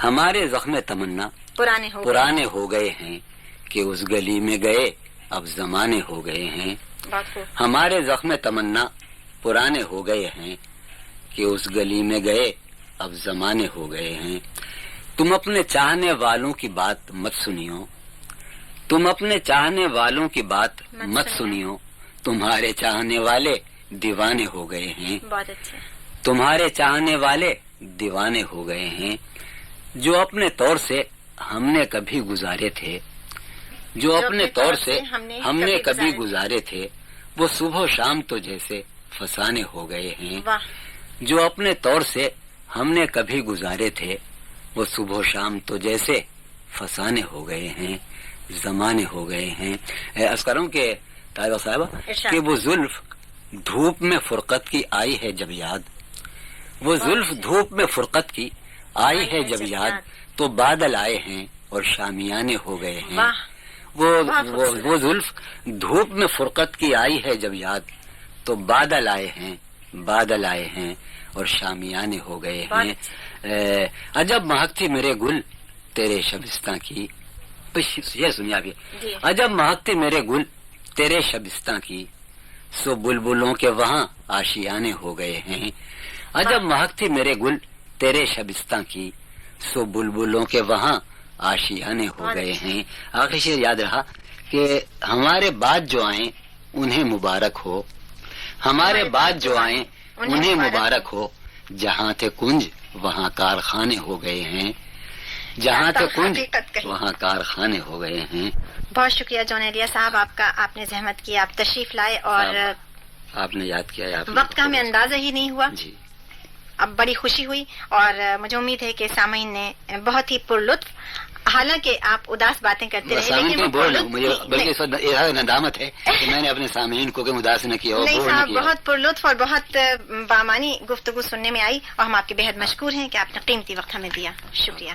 ہمارے زخم تمنا پرانے ہو گئے ہیں, کہ اس گلی میں گئے اب زمانے ہو گئے ہیں. ہمارے زخم تمنا پرانے ہو گئے ہیں, کہ اس گلی میں گئے اب زمانے ہو گئے ہیں. تم اپنے چاہنے والوں کی بات مت سنیو, تم اپنے چاہنے والوں کی بات مت سنیو, تمہارے چاہنے والے دیوانے ہو گئے ہیں. بہت اچھا. تمہارے چاہنے والے دیوانے ہو گئے ہیں, جو اپنے طور سے ہم نے کبھی گزارے تھے، جو اپنے طور سے ہم نے کبھی گزارے تھے، وہ صبح و شام تو جیسے فسانے ہو گئے ہیں۔ جو اپنے طور سے ہم نے کبھی گزارے تھے، وہ صبح و شام تو جیسے فسانے ہو گئے ہیں، زمانے ہو گئے ہیں۔ عرض کروں کہ طاہرہ صاحبہ کہ وہ زلف دھوپ میں فرقت کی آئی ہے جب یاد، وہ زلف دھوپ میں فرقت کی آئی ہے جب یاد، تو بادل آئے ہیں اور شامیانے ہو گئے ہیں۔ وہ زلف دھوپ میں فرقت کی آئی ہے جب یاد، تو بادل آئے ہیں اور شامیانے ہو گئے ہیں۔ عجب مہک تھی میرے گل تیرے شبستاں کی، یہ سنیے آپ، عجب مہک تھی میرے گل تیرے شبستاں کی، سو بلبلوں کے وہاں آشیانے ہو گئے ہیں۔ عجب مہک تھی میرے گل تیرے شبستاں کی، سو بلبلوں کے وہاں آشیانے ہو گئے ہیں۔ آخری شعر یاد رہا کہ ہمارے بعد جو آئیں انہیں مبارک ہو، ہمارے بعد جو آئیں انہیں مبارک ہو، جہاں تھے کنج وہاں کارخانے ہو گئے ہیں، جہاں تھے کنج وہاں کارخانے ہو گئے ہیں۔ بہت شکریہ جون ایلیا صاحب آپ کا، آپ نے زحمت کی، آپ تشریف لائے اور آپ نے یاد کیا، وقت کا ہمیں اندازہ ہی نہیں ہوا۔ جی اب بڑی خوشی ہوئی اور مجھے امید ہے کہ سامعین نے بہت ہی پرلطف، حالانکہ آپ اداس باتیں کرتے رہے لیکن مجھے بلکہ اس وقت ندامت ہے کہ میں نے اپنے سامعین کو کہ اداس نہ کیا، نہیں صاحب، بہت پرلطف اور بہت بامانی گفتگو سننے میں آئی اور ہم آپ کے بے حد مشکور ہیں کہ آپ نے قیمتی وقت ہمیں دیا، شکریہ۔